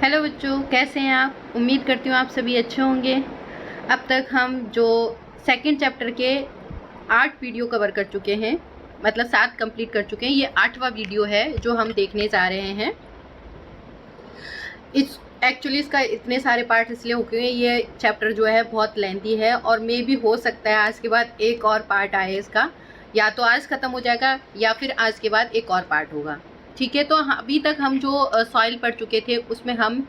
Hello बच्चों, कैसे हैं आप। उम्मीद करती हूँ आप सभी अच्छे होंगे। अब तक हम जो सेकंड चैप्टर के 8 वीडियो कवर कर चुके हैं, मतलब 7 कंप्लीट कर चुके हैं। ये 8वां वीडियो है जो हम देखने जा रहे हैं। एक्चुअली इसका इतने सारे पार्ट इसलिए हो गए हैं, ये चैप्टर जो है बहुत लेंथी है और मे भी हो सकता है आज के बाद एक और पार्ट आए इसका, या तो आज ख़त्म हो जाएगा या फिर आज के बाद एक और पार्ट होगा। ठीक है, तो अभी तक हम जो सॉइल पढ़ चुके थे उसमें हम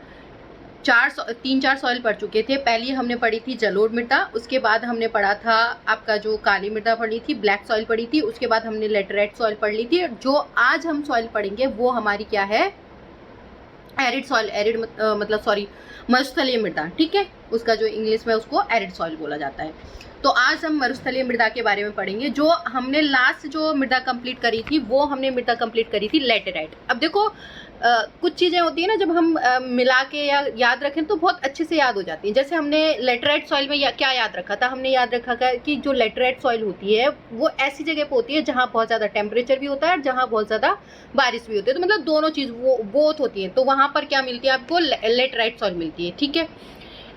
3-4 सॉइल पढ़ चुके थे। पहली हमने पढ़ी थी जलोढ़ मृदा, उसके बाद हमने पढ़ा था आपका जो काली मृदा पढ़ी थी, ब्लैक सॉइल पढ़ी थी, उसके बाद हमने लेटराइट सॉइल पढ़ ली थी। जो आज हम सॉइल पढ़ेंगे वो हमारी क्या है, एरिड सॉइल। एरिड मतलब सॉरी, मरुस्थलीय मृदा। ठीक है, उसका जो इंग्लिश में उसको एरिड सॉइल बोला जाता है। तो आज हम मरुस्थलीय मृदा के बारे में पढ़ेंगे। जो हमने लास्ट जो मृदा कंप्लीट करी थी वो हमने मृदा कंप्लीट करी थी लेटेराइट। अब देखो कुछ चीज़ें होती है ना, जब हम मिला के या याद रखें तो बहुत अच्छे से याद हो जाती हैं। जैसे हमने लेटेराइट सॉइल में क्या याद रखा था, हमने याद रखा था कि जो लेटेराइट सॉइल होती है वो ऐसी जगह पे होती है जहाँ बहुत ज़्यादा टेम्परेचर भी होता है और जहाँ बहुत ज़्यादा बारिश भी होती है। तो मतलब दोनों चीज़ वो बोथ होती हैं। तो वहाँ पर क्या मिलती है आपको, लेटेराइट सॉइल मिलती है। ठीक है,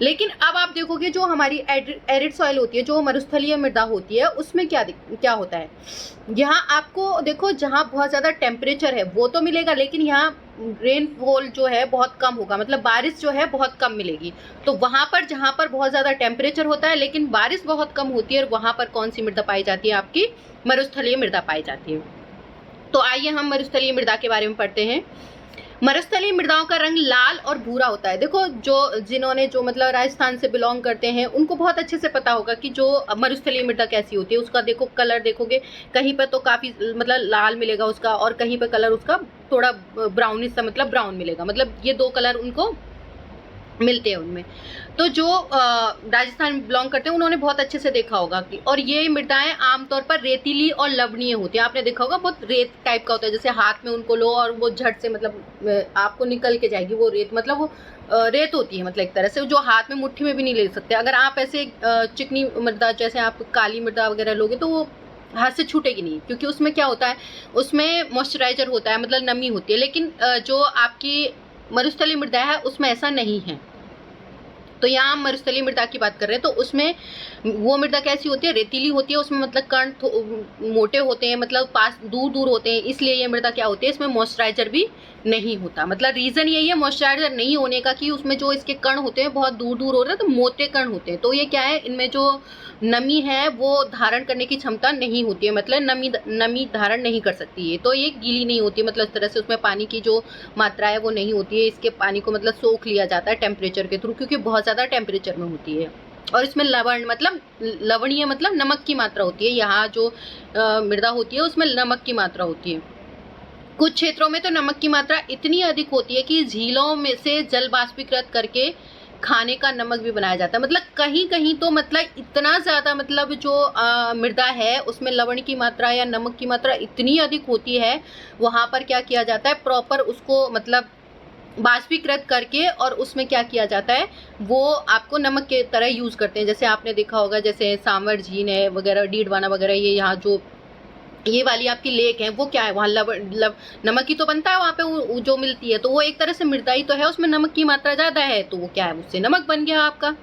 लेकिन अब आप देखोगे जो हमारी एरिड सॉइल होती है, जो मरुस्थलीय मृदा होती है, उसमें क्या होता है। यहाँ आपको देखो, जहाँ बहुत ज़्यादा टेम्परेचर है वो तो मिलेगा, लेकिन यहाँ रेनफॉल जो है बहुत कम होगा, मतलब बारिश जो है बहुत कम मिलेगी। तो वहाँ पर जहाँ पर बहुत ज़्यादा टेम्परेचर होता है लेकिन बारिश बहुत कम होती है, और वहाँ पर कौन सी मृदा पाई जाती है, आपकी मरुस्थलीय मृदा पाई जाती है। तो आइए हम मरुस्थलीय मृदा के बारे में पढ़ते हैं। मरुस्थलीय मृदाओं का रंग लाल और भूरा होता है। देखो, जिन्होंने मतलब राजस्थान से बिलोंग करते हैं उनको बहुत अच्छे से पता होगा कि जो मरुस्थलीय मृदा कैसी होती है। उसका देखो कलर देखोगे, कहीं पर तो काफ़ी मतलब लाल मिलेगा उसका, और कहीं पर कलर उसका थोड़ा ब्राउनिश सा, मतलब ब्राउन मिलेगा। मतलब ये 2 कलर उनको मिलते हैं उनमें। तो जो राजस्थान में बिलोंग करते हैं उन्होंने बहुत अच्छे से देखा होगा कि, और ये मृदाएं आमतौर पर रेतीली और लवणीय होती है। आपने देखा होगा, बहुत रेत टाइप का होता है। जैसे हाथ में उनको लो और वो झट से मतलब आपको निकल के जाएगी वो रेत। मतलब वो रेत होती है, मतलब एक तरह से जो हाथ में मुट्ठी में भी नहीं ले सकते। अगर आप ऐसे चिकनी मृदा, जैसे आप काली मृदा वगैरह लोगे तो वो हाथ से छूटेगी नहीं, क्योंकि उसमें क्या होता है, उसमें मॉइस्चराइजर होता है, मतलब नमी होती है। लेकिन जो आपकी मरुस्थलीय मृदा है उसमें ऐसा नहीं है। तो यहाँ हम मरुस्थलीय मृदा की बात कर रहे हैं। तो उसमें वो मृदा कैसी होती है, रेतीली होती है। उसमें मतलब कण मोटे होते हैं, मतलब पास दूर दूर होते हैं। इसलिए ये मृदा क्या होती है, इसमें मॉइस्चराइजर भी नहीं होता। मतलब रीजन यही है मॉइस्चराइजर नहीं होने का, कि उसमें जो इसके कण होते हैं बहुत दूर दूर होते हैं, तो मोटे कण होते हैं। तो ये क्या है, इनमें जो नमी है वो धारण करने की क्षमता नहीं होती है, मतलब नमी धारण नहीं कर सकती है। तो ये गीली नहीं होती, मतलब इस तरह से उसमें पानी की जो मात्रा है वो नहीं होती है। इसके पानी को मतलब सोख लिया जाता है टेम्परेचर के थ्रू, क्योंकि बहुत ज़्यादा टेम्परेचर में होती है। और इसमें लवणीय मतलब नमक की मात्रा होती है। यहाँ जो मृदा होती है उसमें नमक की मात्रा होती है। कुछ क्षेत्रों में तो नमक की मात्रा इतनी अधिक होती है कि झीलों में से जल बाष्पीकृत करके खाने का नमक भी बनाया जाता है। मतलब कहीं कहीं तो मतलब इतना ज़्यादा, मतलब जो मृदा है उसमें लवण की मात्रा या नमक की मात्रा इतनी अधिक होती है, वहाँ पर क्या किया जाता है, प्रॉपर उसको मतलब बाष्पीकृत करके, और उसमें क्या किया जाता है, वो आपको नमक के तरह यूज़ करते हैं। जैसे आपने देखा होगा, जैसे सांवर झील है वगैरह, डीडवाना वगैरह, ये यहाँ जो ये वाली आपकी लेक है वो क्या है, वहाँ नमक ही तो बनता है वहाँ पे जो मिलती है। तो वो एक तरह से मृदा ही तो है, उसमें नमक की मात्रा ज़्यादा है, तो वो क्या है, उससे नमक बन गया आपका।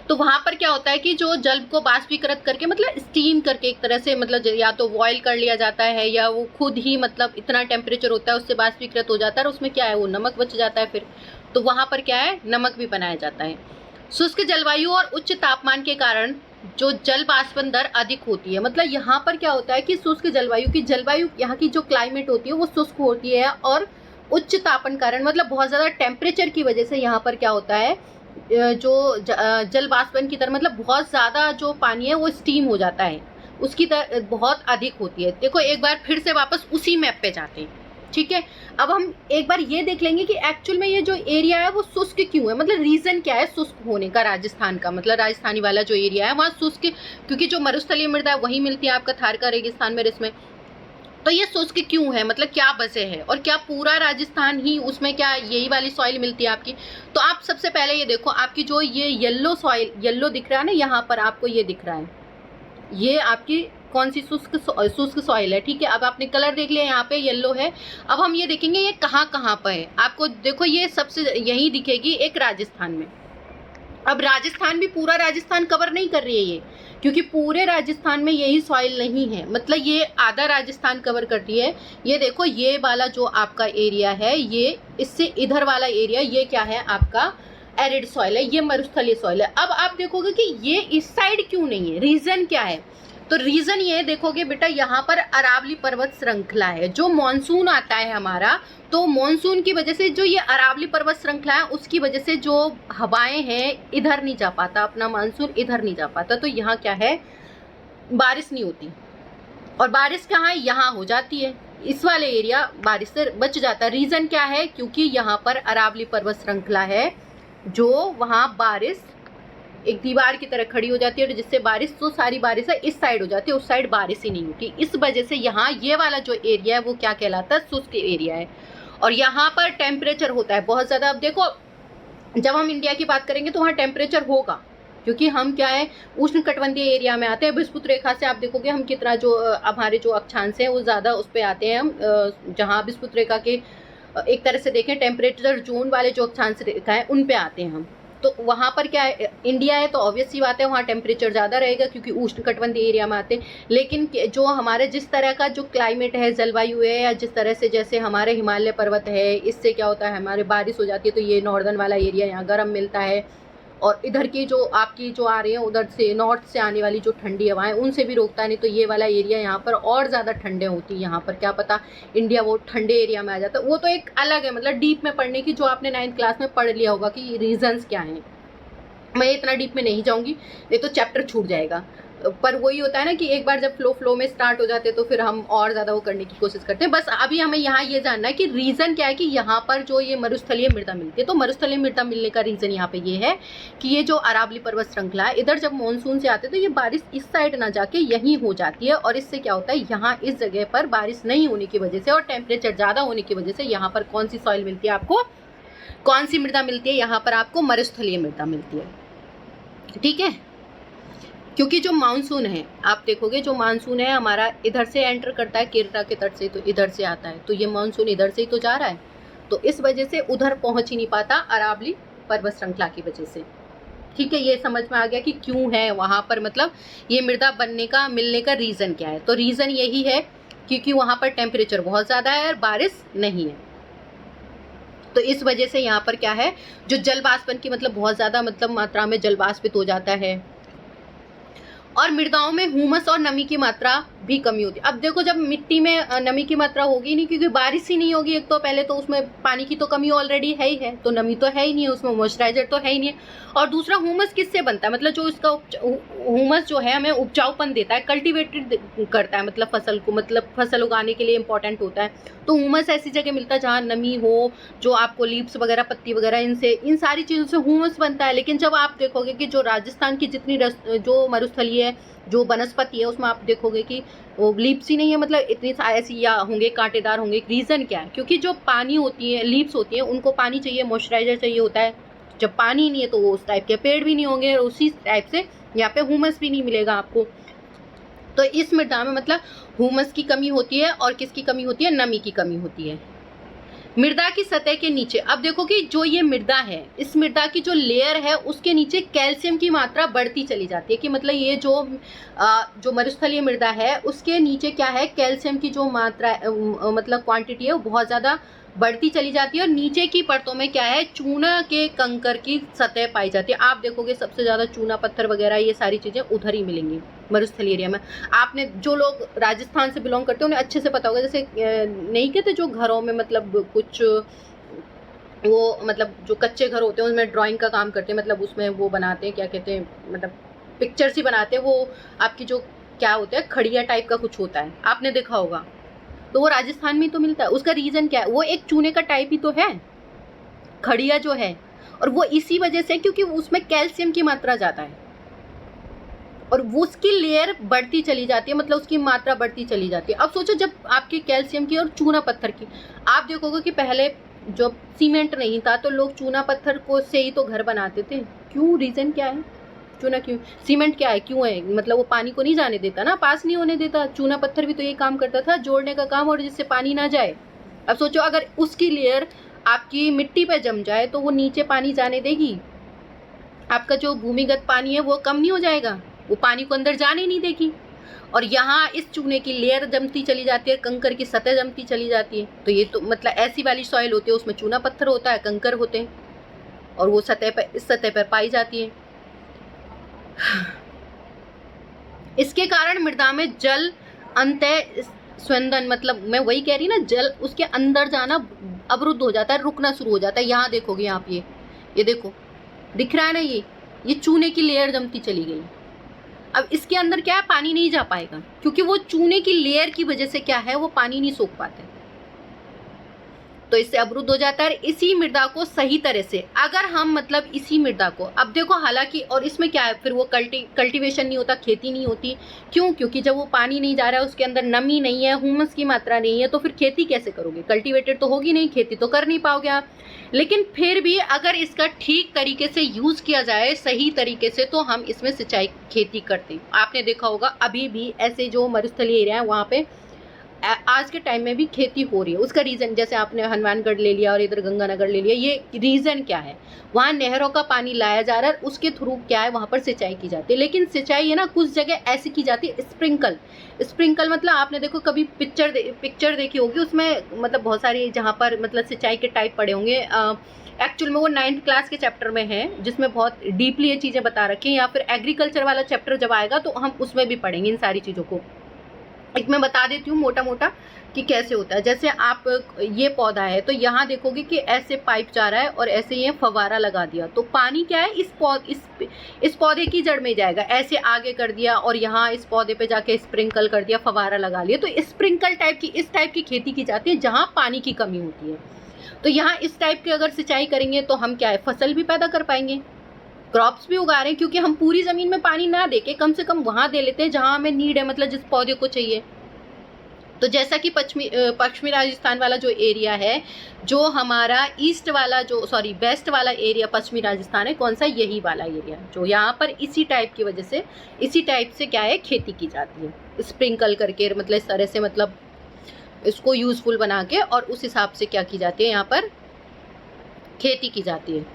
तो वहाँ पर क्या होता है कि जो जल को बाष्पीकृत करके, मतलब स्टीम करके एक तरह से, मतलब या तो बॉयल कर लिया जाता है या वो खुद ही मतलब इतना टेम्परेचर होता है उससे बाष्पीकृत हो जाता है, और उसमें क्या है, वो नमक बच जाता है फिर। तो वहाँ पर क्या है, नमक भी बनाया जाता है। शुष्क जलवायु और उच्च तापमान के कारण जो जल बाष्पन दर अधिक होती है। मतलब यहाँ पर क्या होता है कि शुष्क जलवायु यहाँ की जो क्लाइमेट होती है वो शुष्क होती है, और उच्च तापन कारण मतलब बहुत ज़्यादा टेम्परेचर की वजह से यहाँ पर क्या होता है, जो जल बाष्पन की दर, मतलब बहुत ज़्यादा जो पानी है वो स्टीम हो जाता है, उसकी दर बहुत अधिक होती है। देखो एक बार फिर से वापस उसी मैप पे जाते हैं। ठीक है, अब हम एक बार ये देख लेंगे कि एक्चुअल में ये जो एरिया है वो शुष्क क्यों है, मतलब रीजन क्या है शुष्क होने का राजस्थान का, मतलब राजस्थानी वाला जो एरिया है वहाँ शुष्क, क्योंकि जो मरुस्थलीय मृदा है वही मिलती है आपका थार का रेगिस्तान में, इसमें। तो ये शुष्क क्यों है, मतलब क्या वजह है, और क्या पूरा राजस्थान ही उसमें क्या यही वाली सॉइल मिलती है आपकी। तो आप सबसे पहले ये देखो, आपकी जो ये येलो सॉइल, येलो दिख रहा है ना, यहाँ पर आपको ये दिख रहा है, ये आपकी कौन सी शुष्क सॉइल है, ठीक है। अब आपने कलर देख लिया, यहाँ पे येलो है। अब हम ये देखेंगे ये कहाँ कहाँ पर है। आपको देखो ये सबसे यही दिखेगी एक राजस्थान में। अब राजस्थान भी पूरा राजस्थान कवर नहीं कर रही है ये, क्योंकि पूरे राजस्थान में यही सॉइल नहीं है, मतलब ये आधा राजस्थान कवर करती है। ये देखो ये वाला जो आपका एरिया है, ये इससे इधर वाला एरिया ये क्या है आपका एरिड सॉइल है, ये मरुस्थलीय सॉइल है। अब आप देखोगे कि ये इस साइड क्यों नहीं है, रीजन क्या है। तो रीजन ये देखोगे बेटा, यहाँ पर अरावली पर्वत श्रृंखला है। जो मॉनसून आता है हमारा, तो मॉनसून की वजह से जो ये अरावली पर्वत श्रृंखला है उसकी वजह से जो हवाएं हैं इधर नहीं जा पाता, अपना मानसून इधर नहीं जा पाता, तो यहाँ क्या है बारिश नहीं होती। और बारिश कहाँ है, यहाँ हो जाती है, इस वाले एरिया बारिश से बच जाता है। रीजन क्या है, क्योंकि यहाँ पर अरावली पर्वत श्रृंखला है, जो वहाँ बारिश एक दीवार की तरह खड़ी हो जाती है, और जिससे बारिश तो सारी बारिश है इस साइड हो जाती है, उस साइड बारिश ही नहीं होती। इस वजह से यहाँ ये वाला जो एरिया है वो क्या कहलाता है, शुष्क एरिया है। और यहाँ पर टेम्परेचर होता है बहुत ज़्यादा। अब देखो जब हम इंडिया की बात करेंगे तो वहाँ टेम्परेचर होगा, क्योंकि हम क्या है उष्ण कटिबंधीय एरिया में आते हैं। विषुवत रेखा से आप देखोगे हम कितना जो हमारे जो अक्षांश हैं वो ज़्यादा उस पर आते हैं। हम जहाँ विषुवत रेखा के एक तरह से देखें टेम्परेचर जोन वाले जो अक्षांश रेखा है उन पे आते हैं हम। तो वहाँ पर क्या है, इंडिया है तो ऑब्वियस सी बात है वहाँ टेम्परेचर ज़्यादा रहेगा, क्योंकि उष्ण कटिबंधीय एरिया में आते हैं। लेकिन जो हमारे जिस तरह का जो क्लाइमेट है, जलवायु है, या जिस तरह से जैसे हमारे हिमालय पर्वत है, इससे क्या होता है हमारे बारिश हो जाती है, तो ये नॉर्दर्न वाला एरिया यहाँ गर्म मिलता है। और इधर की जो आपकी जो आ रही है उधर से नॉर्थ से आने वाली जो ठंडी हवाएं उनसे भी रोकता नहीं, तो ये वाला एरिया यहाँ पर और ज़्यादा ठंडे होती है। यहाँ पर क्या पता इंडिया वो ठंडे एरिया में आ जाता है, वो तो एक अलग है, मतलब डीप में पढ़ने की, जो आपने 9th क्लास में पढ़ लिया होगा कि रीजंस क्या हैं। मैं इतना डीप में नहीं जाऊँगी, नहीं तो चैप्टर छूट जाएगा। पर वही होता है ना कि एक बार जब फ्लो में स्टार्ट हो जाते हैं तो फिर हम और ज़्यादा वो करने की कोशिश करते हैं। बस अभी हमें यहाँ ये जानना है कि रीज़न क्या है कि यहाँ पर जो ये मरुस्थलीय मृदा मिलती है, तो मरुस्थलीय मृदा मिलने का रीज़न यहाँ पे ये है कि ये जो अरावली पर्वत श्रृंखला है, इधर जब मानसून से आते हैं तो ये बारिश इस साइड ना जाके यहीं हो जाती है, और इससे क्या होता है यहाँ इस जगह पर बारिश नहीं होने की वजह से और टेम्परेचर ज़्यादा होने की वजह से यहाँ पर कौन सी सॉइल मिलती है आपको, कौन सी मृदा मिलती है, यहाँ पर आपको मरुस्थलीय मृदा मिलती है। ठीक है, क्योंकि जो मानसून है आप देखोगे, जो मानसून है हमारा इधर से एंटर करता है केरला के तट से, तो इधर से आता है, तो ये मानसून इधर से ही तो जा रहा है, तो इस वजह से उधर पहुंच ही नहीं पाता अरावली पर्वत श्रृंखला की वजह से। ठीक है, ये समझ में आ गया कि क्यों है वहाँ पर, मतलब ये मृदा बनने का मिलने का रीज़न क्या है। तो रीज़न यही है क्योंकि वहाँ पर टेम्परेचर बहुत ज़्यादा है और बारिश नहीं है, तो इस वजह से यहाँ पर क्या है जो जल वाष्पन की मतलब बहुत ज़्यादा मतलब मात्रा में जल वाष्पित हो जाता है, और मृदाओं में ह्यूमस और नमी की मात्रा भी कमी होती है। अब देखो जब मिट्टी में नमी की मात्रा होगी नहीं, क्योंकि बारिश ही नहीं होगी, एक तो पहले तो उसमें पानी की तो कमी ऑलरेडी है ही है, तो नमी तो है ही नहीं है उसमें, मॉइस्चराइजर तो है ही नहीं है। और दूसरा ह्यूमस किससे बनता है, मतलब जो इसका ह्यूमस जो है हमें उपजाऊपन देता है, कल्टिवेटेड करता है, मतलब फसल को, मतलब फसल उगाने के लिए इंपॉर्टेंट होता है। तो ह्यूमस ऐसी जगह मिलता है जहाँ नमी हो, जो आपको लीव्स वगैरह पत्ती वगैरह इनसे इन सारी चीज़ों से ह्यूमस बनता है। लेकिन जब आप देखोगे कि जो राजस्थान की जितनी जो मरुस्थलीय जो वनस्पति है उसमें आप देखोगे कि वो लीव्स ही नहीं है, मतलब इतनी ऐसी या होंगे कांटेदार होंगे। रीज़न क्या है, क्योंकि जो पानी होती है, लीव्स होती हैं, उनको पानी चाहिए, मॉइस्चराइजर चाहिए होता है। जब पानी नहीं है तो वो उस टाइप के पेड़ भी नहीं होंगे, और उसी टाइप से यहाँ पे ह्यूमस भी नहीं मिलेगा आपको। तो इस मृदा में मतलब ह्यूमस की कमी होती है, और किसकी कमी होती है, नमी की कमी होती है। मृदा की सतह के नीचे अब देखो कि जो ये मृदा है, इस मृदा की जो लेयर है उसके नीचे कैल्शियम की मात्रा बढ़ती चली जाती है, कि मतलब ये जो मरुस्थलीय मृदा है उसके नीचे क्या है, कैल्शियम की जो मात्रा मतलब क्वांटिटी है वो बहुत ज़्यादा बढ़ती चली जाती है। और नीचे की परतों में क्या है, चूना के कंकर की सतह पाई जाती है। आप देखोगे सबसे ज़्यादा चूना पत्थर वगैरह ये सारी चीज़ें उधर ही मिलेंगी मरुस्थलीय एरिया में। आपने जो लोग राजस्थान से बिलोंग करते हैं उन्हें अच्छे से पता होगा, जैसे नहीं कहते जो घरों में मतलब कुछ वो मतलब जो कच्चे घर होते हैं उसमें ड्राइंग का काम करते हैं, मतलब उसमें वो बनाते हैं, क्या कहते हैं, मतलब पिक्चर्स ही बनाते हैं, वो आपकी जो क्या होता है खड़िया टाइप का कुछ होता है, आपने देखा होगा, तो वो राजस्थान में तो मिलता है। उसका रीज़न क्या है, वो एक चूने का टाइप ही तो है खड़िया जो है, और वो इसी वजह से क्योंकि उसमें कैल्शियम की मात्रा ज़्यादा है, और वो उसकी लेयर बढ़ती चली जाती है, मतलब उसकी मात्रा बढ़ती चली जाती है। अब सोचो जब आपकी कैल्शियम की और चूना पत्थर की, आप देखोगे कि पहले जब सीमेंट नहीं था तो लोग चूना पत्थर को से ही तो घर बनाते थे। क्यों, रीज़न क्या है, चूना क्यों, सीमेंट क्या है, क्यों है, मतलब वो पानी को नहीं जाने देता ना, पास नहीं होने देता। चूना पत्थर भी तो ये काम करता था, जोड़ने का काम, और जिससे पानी ना जाए। अब सोचो अगर उसकी लेयर आपकी मिट्टी पे जम जाए तो वो नीचे पानी जाने देगी? आपका जो भूमिगत पानी है वो कम नहीं हो जाएगा? वो पानी को अंदर जाने नहीं देगी। और यहाँ इस चूने की लेयर जमती चली जाती है, कंकर की सतह जमती चली जाती है। तो ये तो मतलब ऐसी वाली सॉइल होती है, उसमें चूना पत्थर होता है, कंकर होते हैं, और वो सतह पर, इस सतह पर पाई जाती है। इसके कारण मृदा में जल अंतः स्वेदन, मतलब मैं वही कह रही ना, जल उसके अंदर जाना अवरुद्ध हो जाता है, रुकना शुरू हो जाता है। यहाँ देखोगे आप, ये देखो दिख रहा है ना, ये चूने की लेयर जमती चली गई। अब इसके अंदर क्या है, पानी नहीं जा पाएगा, क्योंकि वो चूने की लेयर की वजह से क्या है, वो पानी नहीं सोख पाते, तो इससे अवरुद्ध हो जाता है। इसी मृदा को सही तरह से अगर हम मतलब इसी मृदा को, अब देखो हालांकि, और इसमें क्या है फिर वो कल्टीवेशन नहीं होता, खेती नहीं होती। क्यों? क्योंकि जब वो पानी नहीं जा रहा है, उसके अंदर नमी नहीं है, ह्यूमस की मात्रा नहीं है, तो फिर खेती कैसे करोगे? कल्टीवेटेड तो होगी नहीं, खेती तो कर नहीं पाओगे आप। लेकिन फिर भी अगर इसका ठीक तरीके से यूज किया जाए, सही तरीके से, तो हम इसमें सिंचाई खेती करते हैं। आपने देखा होगा अभी भी ऐसे जो मरुस्थलीय एरिया है वहाँ पे आज के टाइम में भी खेती हो रही है। उसका रीज़न, जैसे आपने हनुमानगढ़ ले लिया और इधर गंगानगर ले लिया, ये रीज़न क्या है? वहाँ नहरों का पानी लाया जा रहा है, उसके थ्रू क्या है, वहाँ पर सिंचाई की जाती है। लेकिन सिंचाई है ना, कुछ जगह ऐसी की जाती है स्प्रिंकल मतलब आपने देखो कभी पिक्चर देखी होगी, उसमें मतलब बहुत सारी जहाँ पर मतलब सिंचाई के टाइप पड़े होंगे। एक्चुअल में वो 9th क्लास के चैप्टर में है, जिसमें बहुत डीपली ये चीज़ें बता रखी हैं, या फिर एग्रीकल्चर वाला चैप्टर जब आएगा तो हम उसमें भी पढ़ेंगे इन सारी चीज़ों को। एक मैं बता देती हूँ मोटा मोटा कि कैसे होता है। जैसे आप ये पौधा है, तो यहाँ देखोगे कि ऐसे पाइप जा रहा है और ऐसे ये फव्वारा लगा दिया, तो पानी क्या है, इस पौधे की जड़ में जाएगा। ऐसे आगे कर दिया और यहाँ इस पौधे पे जाके स्प्रिंकल कर दिया, फव्वारा लगा लिया, तो स्प्रिंकल टाइप की, इस टाइप की खेती की जाती है जहाँ पानी की कमी होती है। तो यहाँ इस टाइप की अगर सिंचाई करेंगे तो हम क्या है, फसल भी पैदा कर पाएंगे, क्रॉप्स भी उगा रहे हैं, क्योंकि हम पूरी जमीन में पानी ना देके कम से कम वहां दे लेते हैं जहां हमें नीड है, मतलब जिस पौधे को चाहिए। तो जैसा कि पश्चिमी राजस्थान वाला जो एरिया है, जो हमारा वेस्ट वाला एरिया पश्चिमी राजस्थान है, कौन सा, यही वाला एरिया, जो यहाँ पर इसी टाइप की वजह से, इसी टाइप से क्या है, खेती की जाती है, स्प्रिंकल करके, मतलब इस तरह से, मतलब इसको यूजफुल बना के, और उस हिसाब से क्या की जाती है, यहाँ पर खेती की जाती है।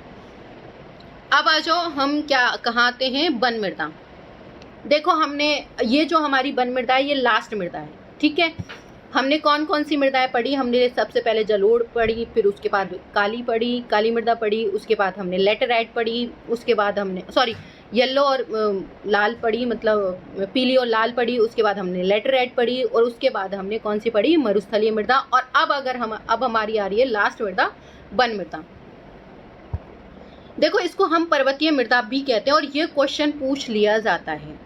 अब आ जाओ, हम कहाँ आते हैं, वन मृदा। देखो हमने ये जो हमारी वन मृदा है, ये लास्ट मृदा है, ठीक है। हमने कौन कौन सी मृदाएं पढ़ी? हमने सबसे पहले जलोढ़ पढ़ी, फिर उसके बाद काली मृदा पढ़ी, उसके बाद हमने लेटेराइट पढ़ी, उसके बाद हमने येलो और लाल पढ़ी, मतलब पीली और लाल पढ़ी, उसके बाद हमने लेटेराइट पढ़ी, और उसके बाद हमने कौन सी पढ़ी, मरुस्थलीय मृदा। और अब हमारी आ रही है लास्ट मृदा, वन मृदा। देखो इसको हम पर्वतीय मृदा भी कहते हैं, और ये क्वेश्चन पूछ लिया जाता है।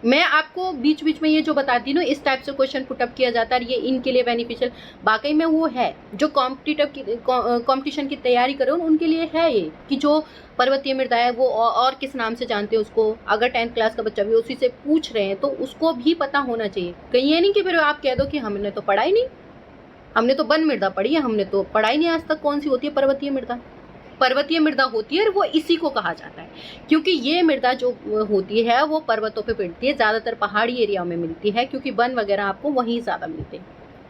मैं आपको बीच बीच में ये जो बताती हूँ, इस टाइप से क्वेश्चन पुटअप किया जाता है, ये इनके लिए बेनिफिशियल वाकई में वो है, जो कॉम्पिटिशन की तैयारी कर रहे हो उनके लिए है ये, कि जो पर्वतीय मृदा है वो और किस नाम से जानते हैं उसको। अगर 10th क्लास का बच्चा भी उसी से पूछ रहे हैं तो उसको भी पता होना चाहिए। कहीं ये नहीं कि फिर आप कह दो कि हमने तो पढ़ा ही नहीं, हमने तो वन मृदा पढ़ी है, हमने तो पढ़ा ही नहीं आज तक कौन सी होती है पर्वतीय मृदा। पर्वतीय मृदा होती है और वो इसी को कहा जाता है, क्योंकि ये मृदा जो होती है वो पर्वतों पे मिलती है, ज़्यादातर पहाड़ी एरिया में मिलती है, क्योंकि वन वगैरह आपको वहीं ज़्यादा मिलते हैं।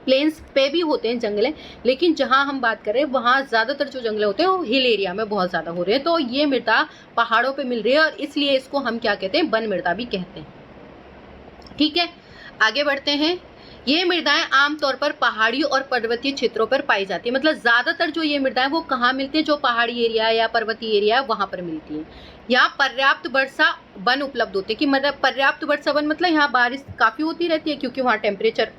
प्लेन्स पे भी होते हैं जंगले, लेकिन जहाँ हम बात करें वहाँ ज़्यादातर जो जंगले होते हैं वो हिल एरिया में बहुत ज़्यादा हो रहे हैं। तो ये मृदा पहाड़ों पर मिल रही है, और इसलिए इसको हम क्या कहते हैं, वन मृदा भी कहते हैं। ठीक है, आगे बढ़ते हैं। ये मृदाएं आमतौर पर पहाड़ी और पर्वतीय क्षेत्रों पर पाई जाती है, मतलब ज्यादातर जो ये मृदाएं वो कहाँ मिलती है, जो पहाड़ी एरिया या पर्वतीय एरिया है वहां पर मिलती है। यहाँ पर्याप्त वर्षा वन उपलब्ध होते हैं, कि मतलब पर्याप्त वर्षा वन मतलब यहाँ बारिश काफी होती रहती है, क्योंकि वहाँ टेम्परेचर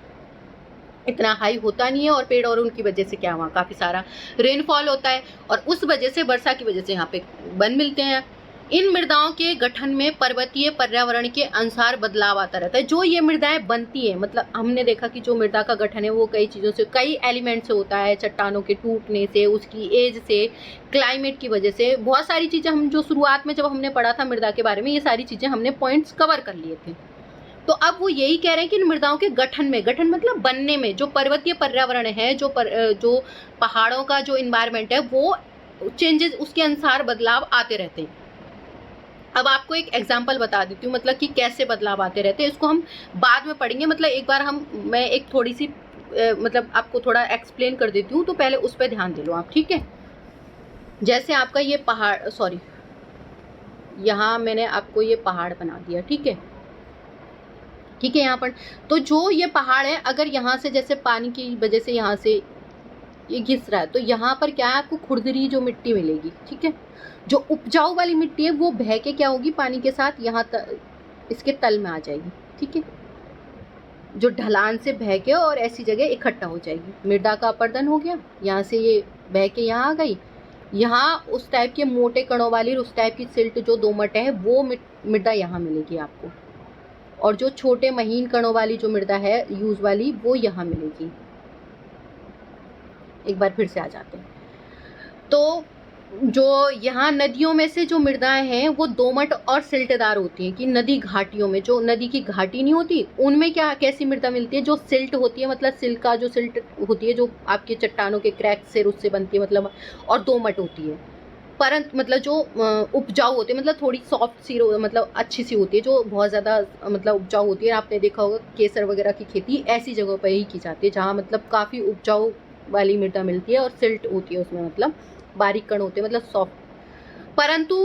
इतना हाई होता नहीं है, और पेड़ और उनकी वजह से क्या वहाँ काफी सारा रेनफॉल होता है, और उस वजह से, वर्षा की वजह से यहाँ पे वन मिलते हैं। इन मृदाओं के गठन में पर्वतीय पर्यावरण के अनुसार बदलाव आता रहता है। जो ये मृदाएं बनती है, मतलब हमने देखा कि जो मृदा का गठन है वो कई चीज़ों से, कई एलिमेंट से होता है, चट्टानों के टूटने से, उसकी एज से, क्लाइमेट की वजह से, बहुत सारी चीज़ें। हम जो शुरुआत में जब हमने पढ़ा था मृदा के बारे में, ये सारी चीज़ें हमने पॉइंट्स कवर कर लिए थे। तो अब वो यही कह रहे हैं कि इन मृदाओं के गठन मतलब बनने में, जो पर्वतीय पर्यावरण है, जो पहाड़ों का जो इन्वायरमेंट है, वो चेंजेस, उसके अनुसार बदलाव आते रहते हैं। अब आपको एक एग्जाम्पल बता देती हूँ, मतलब कि कैसे बदलाव आते रहते हैं। इसको हम बाद में पढ़ेंगे, मतलब एक बार मैं एक थोड़ी सी मतलब आपको थोड़ा एक्सप्लेन कर देती हूँ, तो पहले उस पर ध्यान दे लो आप, ठीक है। जैसे आपका ये पहाड़, सॉरी, यहाँ मैंने आपको ये पहाड़ बना दिया, ठीक है, ठीक है। यहाँ पर तो जो ये पहाड़ है, अगर यहाँ से जैसे पानी की वजह से यहाँ से ये घिस रहा है, तो यहाँ पर क्या है, आपको खुरदरी जो मिट्टी मिलेगी, ठीक है। जो उपजाऊ वाली मिट्टी है वो बह के क्या होगी, पानी के साथ यहाँ इसके तल में आ जाएगी, ठीक है। जो ढलान से बह के और ऐसी जगह इकट्ठा हो जाएगी। मृदा का अपर्दन हो गया, यहाँ से ये बह के यहाँ आ गई। यहाँ उस टाइप के मोटे कणों वाली, उस टाइप की सिल्ट जो दोमट है, वो मृदा यहाँ मिलेगी आपको। और जो छोटे महीन कणों वाली जो मृदा है यूज वाली, वो यहाँ मिलेगी। एक बार फिर से आ जाते हैं। तो जो यहाँ नदियों में से जो मृदाएं हैं वो दोमट और सिल्टदार होती हैं। कि नदी घाटियों में, जो नदी की घाटी नहीं होती, उनमें क्या कैसी मृदा मिलती है, जो सिल्ट होती है, मतलब सिल्ट का जो सिल्ट होती है, जो आपके चट्टानों के क्रैक से उससे बनती है, मतलब, और दोमट होती है। परंतु मतलब जो उपजाऊ होती है, मतलब थोड़ी सॉफ्ट सी, मतलब अच्छी सी होती है, जो बहुत ज़्यादा मतलब उपजाऊ होती है। आपने देखा होगा केसर वगैरह की खेती ऐसी जगहों पर ही की जाती है, जहाँ मतलब काफ़ी उपजाऊ वाली मृदा मिलती है और सिल्ट होती है उसमें, मतलब बारीक कण होते हैं, मतलब सॉफ्ट। परंतु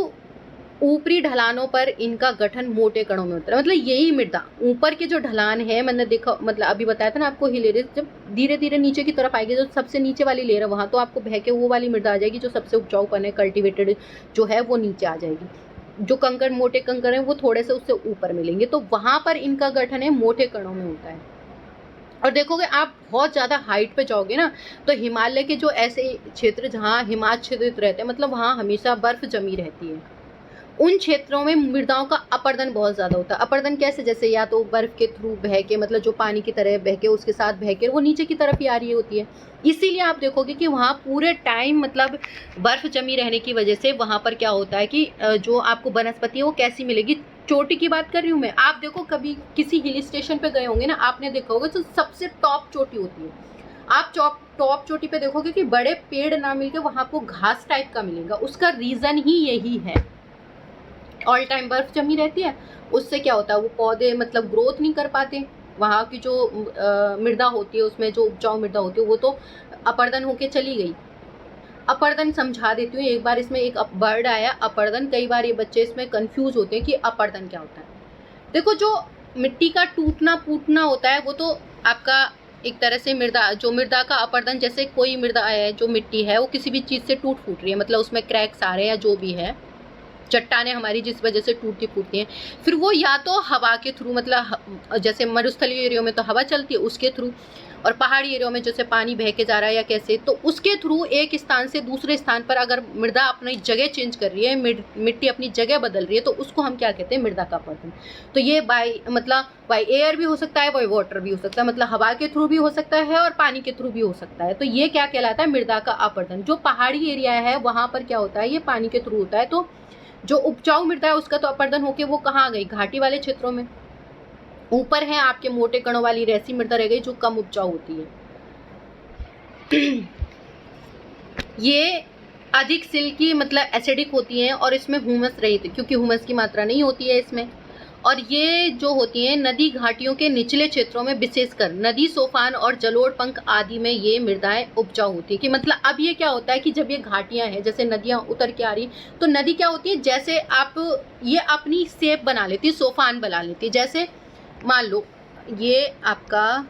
ऊपरी ढलानों पर इनका गठन मोटे कणों में होता है। मतलब यही मृदा ऊपर के जो ढलान है, मैंने देखा, मतलब अभी बताया था ना आपको, हिलेरियस जब धीरे धीरे नीचे की तरफ आएगी, जो सबसे नीचे वाली लेयर है, वहाँ तो आपको बह के वो वाली मृदा आ जाएगी जो सबसे उपजाऊपन है, कल्टिवेटेड जो है वो नीचे आ जाएगी। जो कंकड़, मोटे कंकड़ हैं, वो थोड़े से उससे ऊपर मिलेंगे, तो वहाँ पर इनका गठन है मोटे कणों में होता है। और देखोगे आप बहुत ज़्यादा हाइट पे जाओगे ना, तो हिमालय के जो ऐसे क्षेत्र जहाँ हिमाच्छादित रहते हैं, मतलब वहाँ हमेशा बर्फ जमी रहती है, उन क्षेत्रों में मृदाओं का अपर्दन बहुत ज़्यादा होता है। अपर्दन कैसे, जैसे या तो बर्फ के थ्रू बह के, मतलब जो पानी की तरह बह के उसके साथ बह के वो नीचे की तरफ ही आ रही होती है। इसीलिए आप देखोगे कि वहाँ पूरे टाइम मतलब बर्फ जमी रहने की वजह से वहाँ पर क्या होता है कि जो आपको वनस्पति है वो कैसी मिलेगी। चोटी की बात कर रही हूँ मैं, आप देखो कभी किसी हिल स्टेशन पे गए होंगे ना, आपने देखा होगा तो सबसे टॉप चोटी होती है। आप टॉप चोटी पे देखोगे कि बड़े पेड़ ना मिलके वहाँ आपको घास टाइप का मिलेगा। उसका रीज़न ही यही है, ऑल टाइम बर्फ जमी रहती है, उससे क्या होता है, वो पौधे मतलब ग्रोथ नहीं कर पाते। वहाँ की जो मृदा होती है, उसमें जो उपजाऊ मृदा होती है, वो तो अपर्दन होके चली गई। अपर्दन समझा देती हूँ एक बार। इसमें एक वर्ड आया अपर्दन, कई बार ये बच्चे इसमें कंफ्यूज होते हैं कि अपर्दन क्या होता है। देखो, जो मिट्टी का टूटना फूटना होता है, वो तो आपका एक तरह से मृदा का अपर्दन, जैसे कोई मृदा है, जो मिट्टी है वो किसी भी चीज़ से टूट फूट रही है, मतलब उसमें क्रैक्स आ रहे हैं या जो भी है, चट्टानें हमारी जिस वजह से टूटती फूटती हैं, फिर वो या तो हवा के थ्रू, मतलब जैसे मरुस्थलीय एरिया में तो हवा चलती है उसके थ्रू, और पहाड़ी एरिया में जैसे पानी बह के जा रहा है या कैसे, तो उसके थ्रू एक स्थान से दूसरे स्थान पर अगर मृदा अपनी जगह चेंज कर रही है, मिट्टी अपनी जगह बदल रही है, तो उसको हम क्या कहते हैं, मृदा का अपरदन। तो ये बाय एयर भी हो सकता है, बाय वाटर भी हो सकता है, मतलब हवा के थ्रू भी हो सकता है और पानी के थ्रू भी हो सकता है। तो ये क्या कहलाता है, मृदा का अपरदन। जो पहाड़ी एरिया है वहाँ पर क्या होता है, ये पानी के थ्रू होता है। तो जो उपजाऊ मृदा है उसका तो अपर्दन होके वो कहाँ आ गई, घाटी वाले क्षेत्रों में। ऊपर है आपके मोटे कणों वाली रेसी मृदा रह गई, जो कम उपजाऊ होती है। ये अधिक सिल्की, मतलब एसिडिक होती हैं, और इसमें ह्यूमस रहित, क्योंकि ह्यूमस की मात्रा नहीं होती है इसमें। और ये जो होती हैं नदी घाटियों के निचले क्षेत्रों में, विशेषकर नदी सोपान और जलोढ़ पंख आदि में ये मृदाएं उपजाऊ होती है। कि मतलब अब ये क्या होता है कि जब ये घाटियां हैं, जैसे नदियां उतर के आ रही, तो नदी क्या होती है, जैसे आप ये अपनी शेप बना लेती है, सोपान बना लेती है। जैसे मान लो ये आपका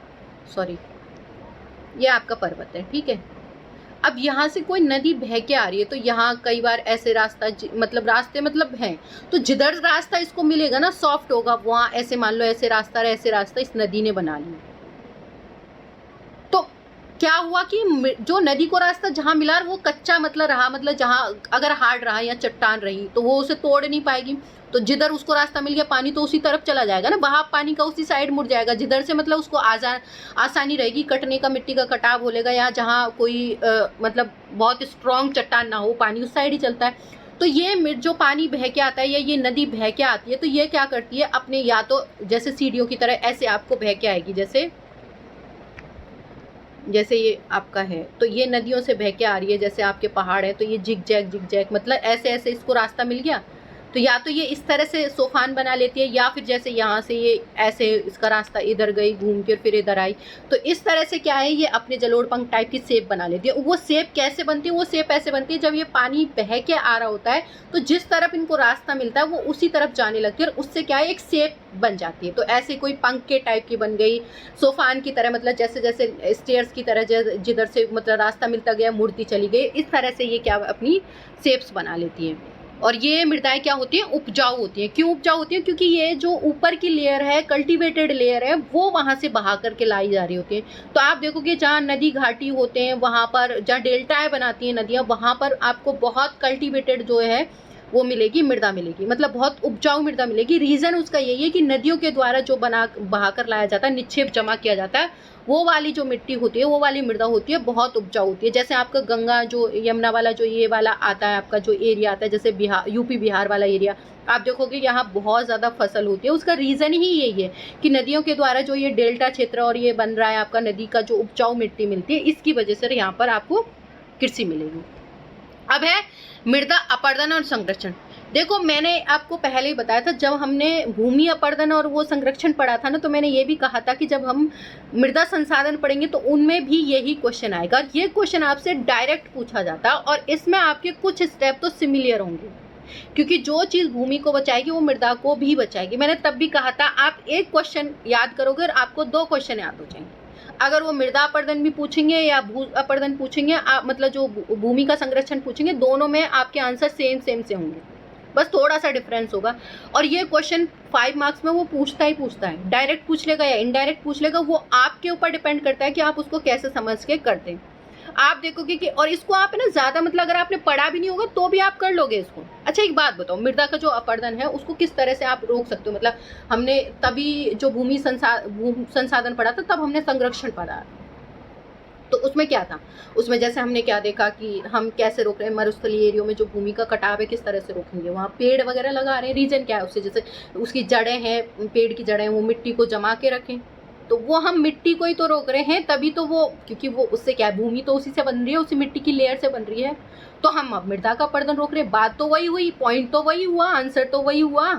ये आपका पर्वत है, ठीक है। अब यहाँ से कोई नदी बह के आ रही है, तो यहाँ कई बार ऐसे रास्ते मतलब हैं, तो जिधर रास्ता इसको मिलेगा ना सॉफ्ट होगा, वहाँ ऐसे मान लो ऐसे रास्ता इस नदी ने बना लिया। तो क्या हुआ कि जो नदी को रास्ता जहाँ मिला वो कच्चा मतलब रहा, मतलब जहाँ अगर हार्ड रहा या चट्टान रही तो वो उसे तोड़ नहीं पाएगी। तो जिधर उसको रास्ता मिल गया पानी तो उसी तरफ चला जाएगा ना, बहाव पानी का उसी साइड मुड़ जाएगा, जिधर से मतलब उसको आसानी रहेगी कटने का, मिट्टी का कटाव हो लेगा, या जहाँ कोई मतलब बहुत स्ट्रॉन्ग चट्टान ना हो, पानी उस साइड ही चलता है। तो ये जो पानी बह के आता है या ये नदी बह के आती है, तो ये क्या करती है, अपने या तो जैसे सीढ़ियों की तरह ऐसे आपको बह के आएगी, जैसे ये आपका है, तो ये नदियों से बह के आ रही है, जैसे आपके पहाड़ है, तो ये जिग जैग मतलब ऐसे ऐसे इसको रास्ता मिल गया, तो या तो ये इस तरह से सोफान बना लेती है, या फिर जैसे यहाँ से ये ऐसे इसका रास्ता इधर गई घूम कर फिर इधर आई, तो इस तरह से क्या है ये अपने जलोढ़ पंख टाइप की शेप बना लेती है। वो शेप कैसे बनती है? वो शेप ऐसे बनती है जब ये पानी बह के आ रहा होता है तो जिस तरफ इनको रास्ता मिलता है वो उसी तरफ जाने लगती है, और उससे क्या है एक शेप बन जाती है। तो ऐसे कोई पंख के टाइप की बन गई, सोफान की तरह, मतलब जैसे जैसे स्टेयर्स की तरह जिधर से मतलब रास्ता मिलता गया मुड़ती चली गई, इस तरह से ये क्या अपनी शेप्स बना लेती है। और ये मृदाएं क्या होती हैं? उपजाऊ होती हैं। क्यों उपजाऊ होती हैं? क्योंकि ये जो ऊपर की लेयर है, कल्टीवेटेड लेयर है, वो वहाँ से बहा करके लाई जा रही होती है। तो आप देखोगे जहाँ नदी घाटी होते हैं वहाँ पर, जहाँ डेल्टाएं बनाती हैं नदियाँ, वहाँ पर आपको बहुत कल्टीवेटेड जो है वो मिलेगी, मृदा मिलेगी, मतलब बहुत उपजाऊ मृदा मिलेगी। रीज़न उसका यही है कि नदियों के द्वारा जो बहा कर लाया जाता है, निक्षेप जमा किया जाता है, वो वाली जो मिट्टी होती है, वो वाली मृदा होती है, बहुत उपजाऊ होती है। जैसे आपका गंगा जो यमुना वाला जो ये वाला आता है, आपका जो एरिया आता है, जैसे बिहार, यूपी बिहार वाला एरिया, आप देखोगे यहाँ बहुत ज़्यादा फसल होती है। उसका रीज़न ही यही है कि नदियों के द्वारा जो ये डेल्टा क्षेत्र और ये बन रहा है, आपका नदी का जो उपजाऊ मिट्टी मिलती है, इसकी वजह से यहाँ पर आपको कृषि मिलेगी। अब है मृदा अपर्दन और संरक्षण। देखो मैंने आपको पहले ही बताया था, जब हमने भूमि अपर्दन और वो संरक्षण पढ़ा था ना, तो मैंने ये भी कहा था कि जब हम मृदा संसाधन पढ़ेंगे तो उनमें भी यही क्वेश्चन आएगा। ये क्वेश्चन आपसे डायरेक्ट पूछा जाता है और इसमें आपके कुछ स्टेप तो सिमिलर होंगे, क्योंकि जो चीज़ भूमि को बचाएगी वो मृदा को भी बचाएगी। मैंने तब भी कहा था आप एक क्वेश्चन याद करोगे और आपको 2 क्वेश्चन याद हो जाएंगे। अगर वो मृदा अपर्दन भी पूछेंगे या भू अपर्दन पूछेंगे, आप मतलब जो भूमि का संरक्षण पूछेंगे, दोनों में आपके आंसर सेम से होंगे, बस थोड़ा सा डिफरेंस होगा। और ये क्वेश्चन 5 मार्क्स में वो पूछता है, डायरेक्ट पूछ लेगा या इनडायरेक्ट पूछ लेगा, वो आपके ऊपर डिपेंड करता है कि आप उसको कैसे समझ के करते हैं। आप देखोगे कि, और इसको आप है ना ज़्यादा, मतलब अगर आपने पढ़ा भी नहीं होगा तो भी आप कर लोगे इसको। अच्छा एक बात बताओ, मृदा का जो अपर्दन है उसको किस तरह से आप रोक सकते हो? मतलब हमने तभी जो भूमि संसाधन पढ़ा था, तब हमने संरक्षण पढ़ा, तो उसमें क्या था? उसमें जैसे हमने क्या देखा कि हम कैसे रोक रहे हैं मरुस्थलीय एरियो में जो भूमि का कटाव है, किस तरह से रोकेंगे? वहाँ पेड़ वगैरह लगा रहे हैं। रीजन क्या है उससे? जैसे उसकी जड़ें हैं, पेड़ की जड़ें, वो मिट्टी को जमा के रखें, तो वो हम मिट्टी को ही तो रोक रहे हैं, तभी तो वो, क्योंकि वो उससे क्या है, भूमि तो उसी से बन रही है, उसी मिट्टी की लेयर से बन रही है, तो हम अब मृदा का अपर्दन रोक रहे हैं। बात तो वही हुई, पॉइंट तो वही हुआ, आंसर तो वही हुआ।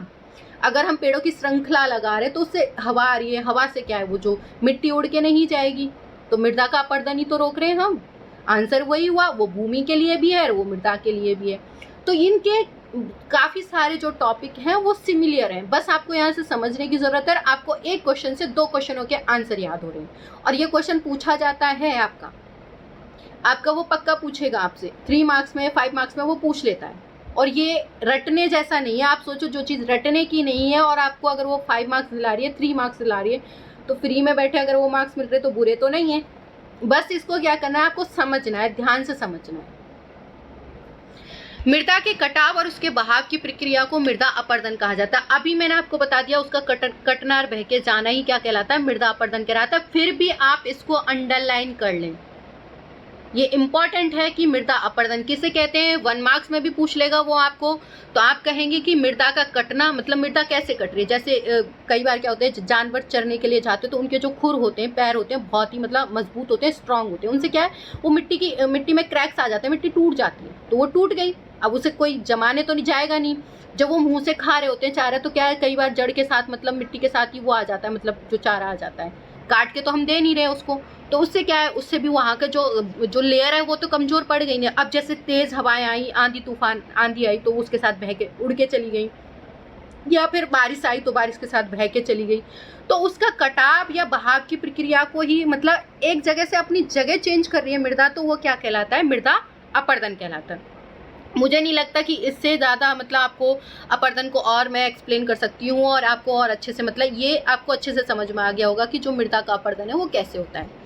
अगर हम पेड़ों की श्रृंखला लगा रहे हैं तो उससे हवा आ रही है, हवा से क्या है, वो जो मिट्टी उड़ के नहीं जाएगी, तो मृदा का अपर्दन ही तो रोक रहे हैं हम। आंसर वही हुआ, वो भूमि के लिए भी है और वो मृदा के लिए भी है। तो इनके काफ़ी सारे जो टॉपिक हैं वो सिमिलर हैं, बस आपको यहाँ से समझने की ज़रूरत है। आपको एक क्वेश्चन से 2 क्वेश्चनों के आंसर याद हो रहे हैं, और ये क्वेश्चन पूछा जाता है आपका वो पक्का पूछेगा आपसे 3 मार्क्स में, 5 मार्क्स में वो पूछ लेता है। और ये रटने जैसा नहीं है। आप सोचो जो चीज़ रटने की नहीं है और आपको अगर वो 5 मार्क्स दिला रही है, 3 मार्क्स दिला रही है, तो फ्री में बैठे अगर वो मार्क्स मिल रहे तो बुरे तो नहीं है। बस इसको क्या करना है, आपको समझना है, ध्यान से समझना है। मृदा के कटाव और उसके बहाव की प्रक्रिया को मृदा अपर्दन कहा जाता है। अभी मैंने आपको बता दिया उसका कटना और बह के जाना ही क्या कहलाता है, मृदा अपर्दन कहलाता है। फिर भी आप इसको अंडरलाइन कर लें, ये इंपॉर्टेंट है कि मृदा अपर्दन किसे कहते हैं। 1 मार्क्स में भी पूछ लेगा वो आपको, तो आप कहेंगे कि मृदा का कटना, मतलब मृदा कैसे कट रही है। जैसे कई बार क्या होता है, जानवर चरने के लिए जाते हैं तो उनके जो खुर होते हैं, पैर होते हैं, बहुत ही मतलब मजबूत होते हैं, स्ट्रांग होते हैं। उनसे क्या है, वो मिट्टी में क्रैक्स आ जाते हैं, मिट्टी टूट जाती है, तो वो टूट गई। अब उसे कोई जमाने तो नहीं जाएगा नहीं। जब वो मुंह से खा रहे होते हैं चारा, तो क्या है, कई बार जड़ के साथ, मतलब मिट्टी के साथ ही वो आ जाता है, मतलब जो चारा आ जाता है, काट के तो हम दे नहीं रहे उसको। तो उससे क्या है, उससे भी वहाँ का जो लेयर है वो तो कमज़ोर पड़ गई है। अब जैसे तेज़ हवाएं आई, आंधी आई, तो उसके साथ बह के उड़ के चली गई, या फिर बारिश आई तो बारिश के साथ बह के चली गई। तो उसका कटाव या बहाव की प्रक्रिया को ही, मतलब एक जगह से अपनी जगह चेंज कर रही है मृदा, तो वो क्या कहलाता है, मृदा अपर्दन कहलाता है। मुझे नहीं लगता कि इससे ज़्यादा मतलब आपको अपर्दन को और मैं एक्सप्लेन कर सकती हूँ और आपको और अच्छे से, मतलब ये आपको अच्छे से समझ में आ गया होगा कि जो मृदा का अपर्दन है वो कैसे होता है।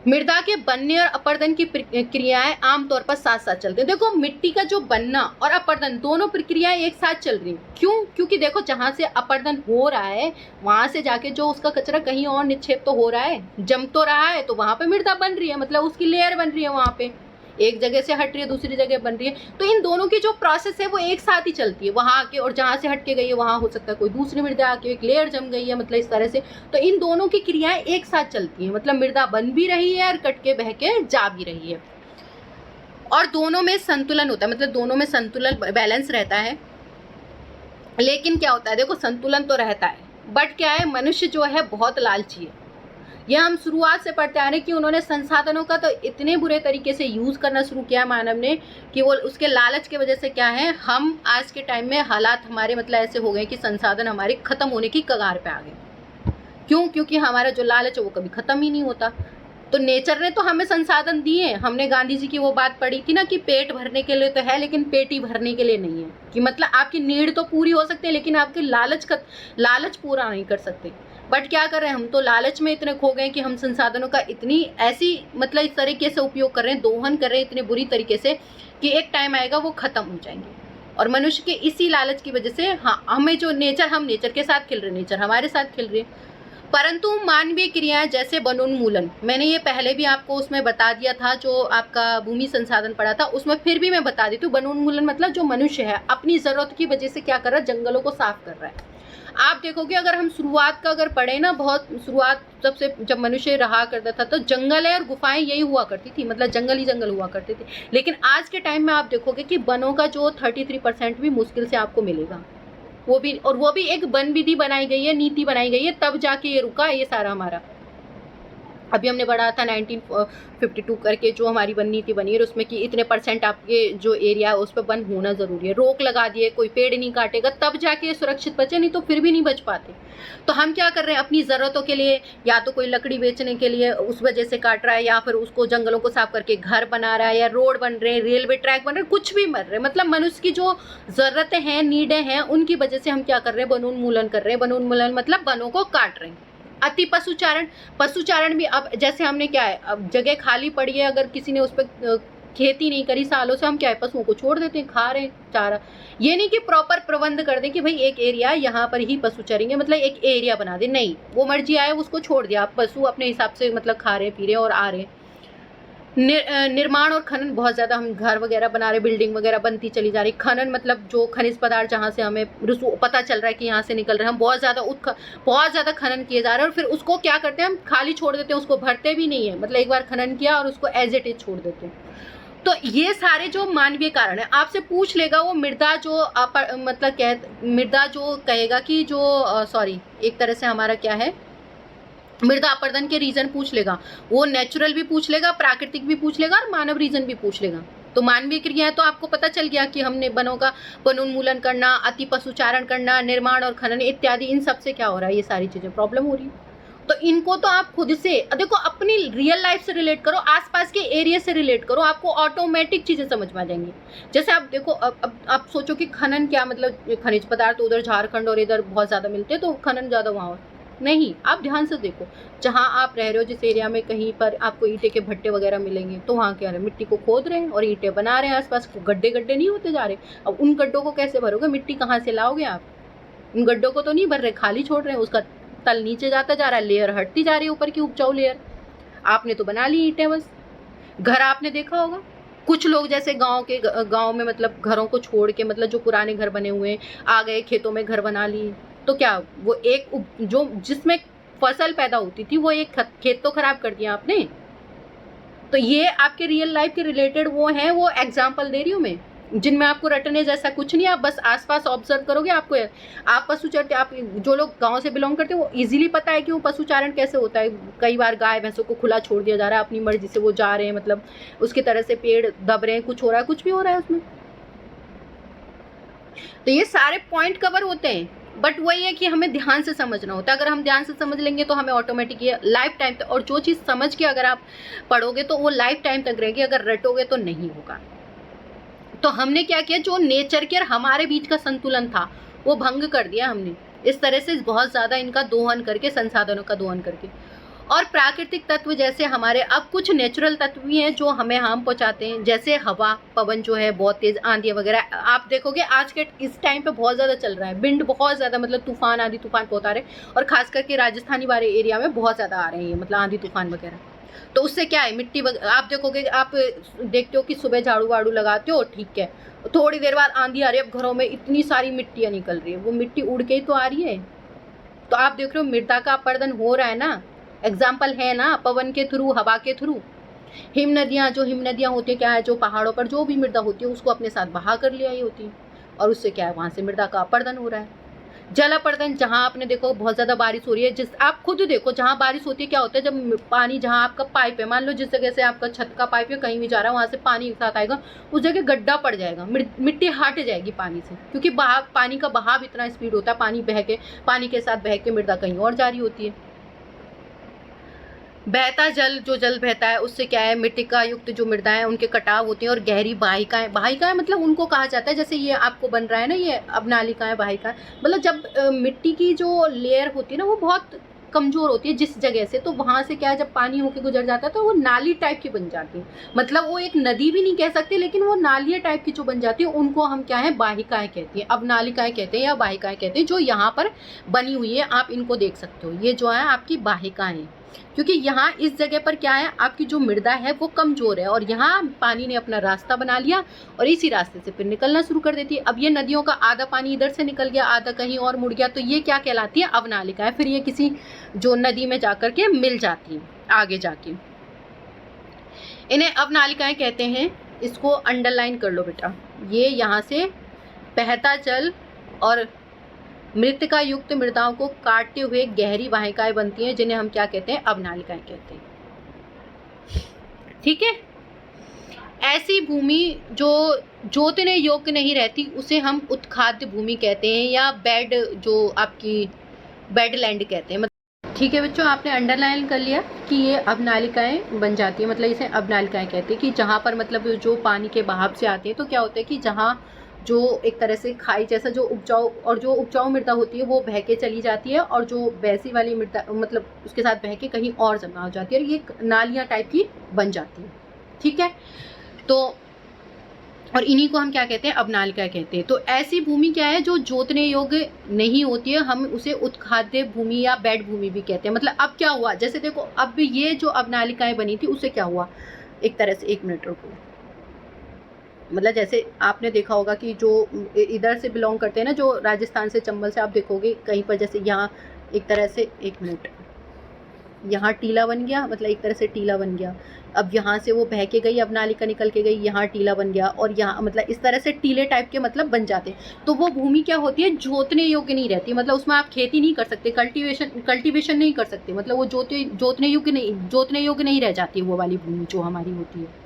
मृदा के बनने और अपर्दन की क्रियाएं आमतौर पर साथ साथ चलती हैं। देखो मिट्टी का जो बनना और अपर्दन दोनों प्रक्रियाएं एक साथ चल रही हैं। क्यों? क्योंकि देखो जहाँ से अपर्दन हो रहा है वहाँ से जाके जो उसका कचरा कहीं और निक्षेप तो हो रहा है, जम तो रहा है, तो वहाँ पे मृदा बन रही है, मतलब उसकी लेयर बन रही है, वहाँ पे एक जगह से हट रही है दूसरी जगह बन रही है। तो इन दोनों की जो प्रोसेस है वो एक साथ ही चलती है, वहाँ आके, और जहाँ से हट के गई है वहाँ हो सकता है कोई दूसरी मृदा आके एक लेयर जम गई है, मतलब इस तरह से। तो इन दोनों की क्रियाएं एक साथ चलती हैं, मतलब मृदा बन भी रही है और कट के बह के जा भी रही है, और दोनों में संतुलन होता है, मतलब दोनों में संतुलन, बैलेंस रहता है। लेकिन क्या होता है, देखो संतुलन तो रहता है, बट क्या है, मनुष्य जो है बहुत लालची है। यह हम शुरुआत से पढ़ते आ रहे हैं कि उन्होंने संसाधनों का तो इतने बुरे तरीके से यूज करना शुरू किया मानव ने, कि वो उसके लालच की वजह से क्या है, हम आज के टाइम में हालात हमारे मतलब ऐसे हो गए कि संसाधन हमारे खत्म होने की कगार पे आ गए। क्यों? क्योंकि हमारा जो लालच है वो कभी खत्म ही नहीं होता। तो नेचर ने तो हमें संसाधन दिए। हमने गांधी जी की वो बात पढ़ी थी ना कि पेट भरने के लिए तो है, लेकिन पेट ही भरने के लिए नहीं है। कि मतलब आपकी नीड तो पूरी हो सकती है, लेकिन आपके लालच पूरा नहीं कर सकते। बट क्या कर रहे हैं, हम तो लालच में इतने खो गए कि हम संसाधनों का इतनी ऐसी मतलब इस तरीके से उपयोग कर रहे हैं, दोहन कर रहे हैं इतने बुरी तरीके से कि एक टाइम आएगा वो खत्म हो जाएंगे। और मनुष्य के इसी लालच की वजह से हमें जो हम नेचर के साथ खेल रहे हैं, नेचर हमारे साथ खेल रही है। परंतु मानवीय क्रियाएं जैसे वनोन्मूलन, मैंने ये पहले भी आपको उसमें बता दिया था, जो आपका भूमि संसाधन पढ़ा था उसमें, फिर भी मैं बता देती हूँ। वनोन्मूलन मतलब जो मनुष्य है अपनी जरूरत की वजह से क्या कर रहा है, जंगलों को साफ कर रहा है। आप देखोगे अगर हम शुरुआत का अगर पढ़े ना, बहुत शुरुआत सबसे जब मनुष्य रहा करता था तो जंगल है और गुफाएं यही हुआ करती थी, मतलब जंगल ही जंगल हुआ करते थे। लेकिन आज के टाइम में आप देखोगे कि वनों का जो 33% भी मुश्किल से आपको मिलेगा। वो भी एक वन विधि बनाई गई है, नीति बनाई गई है, तब जाके ये रुका ये सारा हमारा। अभी हमने पढ़ा था 1952 करके जो हमारी वन नीति बनी है, उसमें कि इतने % आपके जो एरिया है उस पर वन होना जरूरी है। रोक लगा दिए, कोई पेड़ नहीं काटेगा तब जाके ये सुरक्षित बचे, नहीं तो फिर भी नहीं बच पाते। तो हम क्या कर रहे हैं, अपनी जरूरतों के लिए या तो कोई लकड़ी बेचने के लिए उस वजह से काट रहा है, या फिर उसको जंगलों को साफ करके घर बना रहा है, या रोड बन रहे हैं, रेलवे ट्रैक बन रहे हैं, कुछ भी बन रहे हैं। मतलब मनुष्य की जो जरूरतें हैं, नीडें हैं, उनकी वजह से हम क्या कर रहे हैं, वनोन्मूलन कर रहे हैं। वनोन्मूलन मतलब वनों को काट रहे हैं। अति पशुचारण भी, अब जैसे हमने क्या है, अब जगह खाली पड़ी है, अगर किसी ने उस पर खेती नहीं करी सालों से, हम क्या है, पशुओं को छोड़ देते हैं, खा रहे हैं चारा। ये नहीं कि प्रॉपर प्रबंध कर दें कि भाई एक एरिया यहाँ पर ही पशु चरेंगे, मतलब एक एरिया बना दे, नहीं, वो मर्जी आए उसको छोड़ दिया, पशु अपने हिसाब से मतलब खा रहे पी रहे और आ रहे। निर्माण और खनन बहुत ज्यादा, हम घर वगैरह बना रहे, बिल्डिंग वगैरह बनती चली जा रही। खनन मतलब जो खनिज पदार्थ जहाँ से हमें पता चल रहा है कि यहाँ से निकल रहे हैं, हम बहुत ज्यादा खनन किए जा रहे हैं, और फिर उसको क्या करते हैं, हम खाली छोड़ देते हैं, उसको भरते भी नहीं है। मतलब एक बार खनन किया और उसको एज इट इज छोड़ देते हैं। तो ये सारे जो मानवीय कारण है, आपसे पूछ लेगा वो मृदा जो मृदा जो कहेगा कि जो सॉरी एक तरह से हमारा क्या है, मृदा अपरदन के रीजन पूछ लेगा, वो नेचुरल भी पूछ लेगा, प्राकृतिक भी पूछ लेगा, और मानव रीजन भी पूछ लेगा। तो मानवीय क्रिया है तो आपको पता चल गया कि हमने वनों का वनोन्मूलन करना, अति पशुचारण करना, निर्माण और खनन इत्यादि, इन सब से क्या हो रहा है, ये सारी चीजें प्रॉब्लम हो रही है। तो इनको तो आप खुद से देखो, अपनी रियल लाइफ से रिलेट करो, आसपास के एरिया से रिलेट करो, आपको ऑटोमेटिक चीजें समझ में आ जाएंगी। जैसे आप देखो, अब आप सोचो कि खनन क्या, मतलब खनिज पदार्थ उधर झारखंड और इधर बहुत ज्यादा मिलते हैं तो खनन ज्यादा वहां नहीं। आप ध्यान से देखो, जहां आप रह रहे हो जिस एरिया में, कहीं पर आपको ईंटे के भट्टे वगैरह मिलेंगे, तो वहां क्या है, मिट्टी को खोद रहे हैं और ईंटें बना रहे हैं, आसपास गड्ढे गड्ढे नहीं होते जा रहे। अब उन गड्ढों को कैसे भरोगे, मिट्टी कहाँ से लाओगे आप? उन गड्ढों को तो नहीं भर रहे, खाली छोड़ रहे हैं, उसका तल नीचे जाता जा रहा है, लेयर हटती जा रही है, ऊपर की उपजाऊ लेयर। आपने तो बना ली ईंटें बस। घर आपने देखा होगा, कुछ लोग जैसे गांव में मतलब घरों को छोड़ के, मतलब जो पुराने घर बने हुए आ गए, खेतों में घर बना ली, तो क्या वो एक जो जिसमें फसल पैदा होती थी, वो एक खेत तो खराब कर दिया आपने। तो ये आपके रियल लाइफ के रिलेटेड वो हैं, वो एग्जाम्पल दे रही हूँ मैं, जिनमें आपको रटने जैसा कुछ नहीं। आप बस आसपास ऑब्जर्व करोगे, आपको आप पशु चरते, आप जो लोग गांव से बिलोंग करते हैं वो इजीली पता है कि वो पशुचारण कैसे होता है। कई बार गाय भैंसों को खुला छोड़ दिया जा रहा है, अपनी मर्जी से वो जा रहे हैं, मतलब उसकी तरह से पेड़ दब रहे हैं, कुछ हो रहा है, कुछ भी हो रहा है उसमें। तो ये सारे पॉइंट कवर होते हैं, बट वही है कि हमें ध्यान से समझना होता है। अगर हम ध्यान से समझ लेंगे तो हमें ऑटोमेटिक ये लाइफ टाइम तक, और जो चीज़ समझ के अगर आप पढ़ोगे तो वो लाइफ टाइम तक रहेगी, अगर रटोगे तो नहीं होगा। तो हमने क्या किया, जो नेचर के और हमारे बीच का संतुलन था वो भंग कर दिया हमने, इस तरह से बहुत ज़्यादा इनका दोहन करके, संसाधनों का दोहन करके। और प्राकृतिक तत्व जैसे हमारे अब कुछ नेचुरल तत्व भी हैं जो हमें हार्म पहुंचाते हैं, जैसे हवा, पवन जो है बहुत तेज, आंधी वगैरह। आप देखोगे आज के इस टाइम पे बहुत ज़्यादा चल रहा है, विंड बहुत ज़्यादा, मतलब तूफान, आंधी तूफान बहुत आ रहे हैं, और खास करके राजस्थानी वाले एरिया में बहुत ज़्यादा आ रहे हैं, मतलब आंधी तूफान वगैरह। तो उससे क्या है, मिट्टी आप देखोगे, आप देखते हो कि सुबह झाड़ू वाड़ू लगाते हो, ठीक है, थोड़ी देर बाद आंधी आ रही है, अब घरों में इतनी सारी मिट्टियाँ निकल रही है, वो मिट्टी उड़ के ही तो आ रही है। तो आप देख रहे हो मृदा का अपरदन हो रहा है ना, एग्जाम्पल है ना, पवन के थ्रू, हवा के थ्रू। हिम नदियाँ होती है, क्या है, जो पहाड़ों पर जो भी मृदा होती है उसको अपने साथ बहा कर ले आई होती है। और उससे क्या है, वहाँ से मृदा का अपर्दन हो रहा है। जल अपर्दन, जहाँ आपने देखो बहुत ज़्यादा बारिश हो रही है, जिस आप खुद देखो जहाँ बारिश होती है क्या होता है, जब पानी, जहाँ आपका पाइप है, मान लो जिस जगह से आपका छत का पाइप है कहीं भी जा रहा है, वहाँ से पानी एक साथ आएगा, उस जगह गड्ढा पड़ जाएगा, मिट्टी हट जाएगी पानी से, क्योंकि बहाव, पानी का बहाव इतना स्पीड होता है, पानी के साथ बह के मृदा कहीं और जारी होती है। बहता जल, जो जल बहता है उससे क्या है, मिट्टी का युक्त जो मृदा है उनके कटाव होते हैं, और गहरी वाहिकाएं मतलब उनको कहा जाता है, जैसे ये आपको बन रहा है ना, ये अवनालिकाएं, वाहिकाएं, मतलब जब मिट्टी की जो लेयर होती है ना वो बहुत कमजोर होती है जिस जगह से, तो वहां से क्या है, जब पानी होके गुजर जाता है तो वो नाली टाइप की बन जाती है, मतलब वो एक नदी भी नहीं कह सकते, लेकिन वो नालिया टाइप की जो बन जाती है उनको हम क्या है, वाहिकाएं कहते हैं, अवनालिकाएं कहते हैं या वाहिकाएं कहते हैं, जो यहाँ पर बनी हुई है, आप इनको देख सकते हो, ये जो है आपकी वाहिकाएं, क्योंकि यहाँ इस जगह पर क्या है, आपकी जो मृदा है वो कमजोर है, और यहाँ पानी ने अपना रास्ता बना लिया और इसी रास्ते से फिर निकलना शुरू कर देती है। अब ये नदियों का आधा पानी इधर से निकल गया, आधा कहीं और मुड़ गया, तो ये क्या कहलाती है, अवनालिका है। फिर ये किसी जो नदी में जाकर के मिल जाती है आगे जाके, इन्हें अवनालिकाएं कहते हैं। इसको अंडरलाइन कर लो बेटा, ये यहाँ से बहता जल और मृतिका युक्त मृदाओं को काटते हुए गहरी वाहिकाएं बनती हैं, जिन्हें हम क्या कहते हैं, अवनालिकाएं कहते हैं। ठीक है, ऐसी भूमि जो जोतने योग्य नहीं रहती उसे हम उत्खाद्य भूमि कहते हैं, या बेड, जो आपकी बेडलैंड कहते हैं। ठीक है बच्चों, आपने अंडरलाइन कर लिया कि ये अवनालिकाएं बन जाती है, मतलब इसे अवनालिकाएं कहते हैं, कि जहाँ पर मतलब जो पानी के बहाव से आती है, तो क्या होता है कि जहाँ जो एक तरह से खाई जैसा जो उपजाऊ मृदा होती है वो बह के चली जाती है, और जो बैसी वाली मृदा मतलब उसके साथ बह के कहीं और जमा हो जाती है, और ये नालियाँ टाइप की बन जाती है। ठीक है, तो और इन्हीं को हम क्या कहते हैं, अवनालिका कहते हैं। तो ऐसी भूमि क्या है जो जोतने योग्य नहीं होती है, हम उसे उत्खाद्य भूमि या बेड भूमि भी कहते हैं। मतलब अब क्या हुआ, जैसे देखो अब ये जो अवनालिकाएं बनी थी उससे क्या हुआ, एक तरह से, एक मिनट रुको, मतलब जैसे आपने देखा होगा कि जो इधर से बिलोंग करते हैं ना, जो राजस्थान से, चंबल से, आप देखोगे कहीं पर जैसे यहाँ एक तरह से, एक मिनट, यहाँ टीला बन गया, मतलब एक तरह से टीला बन गया, अब यहाँ से वो बह के गई, अवनालिका निकल के गई, यहाँ टीला बन गया, और यहाँ मतलब इस तरह से टीले टाइप के मतलब बन जाते हैं। तो वो भूमि क्या होती है, जोतने योग्य नहीं रहती, मतलब उसमें आप खेती नहीं कर सकते, कल्टीवेशन नहीं कर सकते, मतलब वो जोतने योग्य नहीं रह जाती वो वाली भूमि जो हमारी होती है।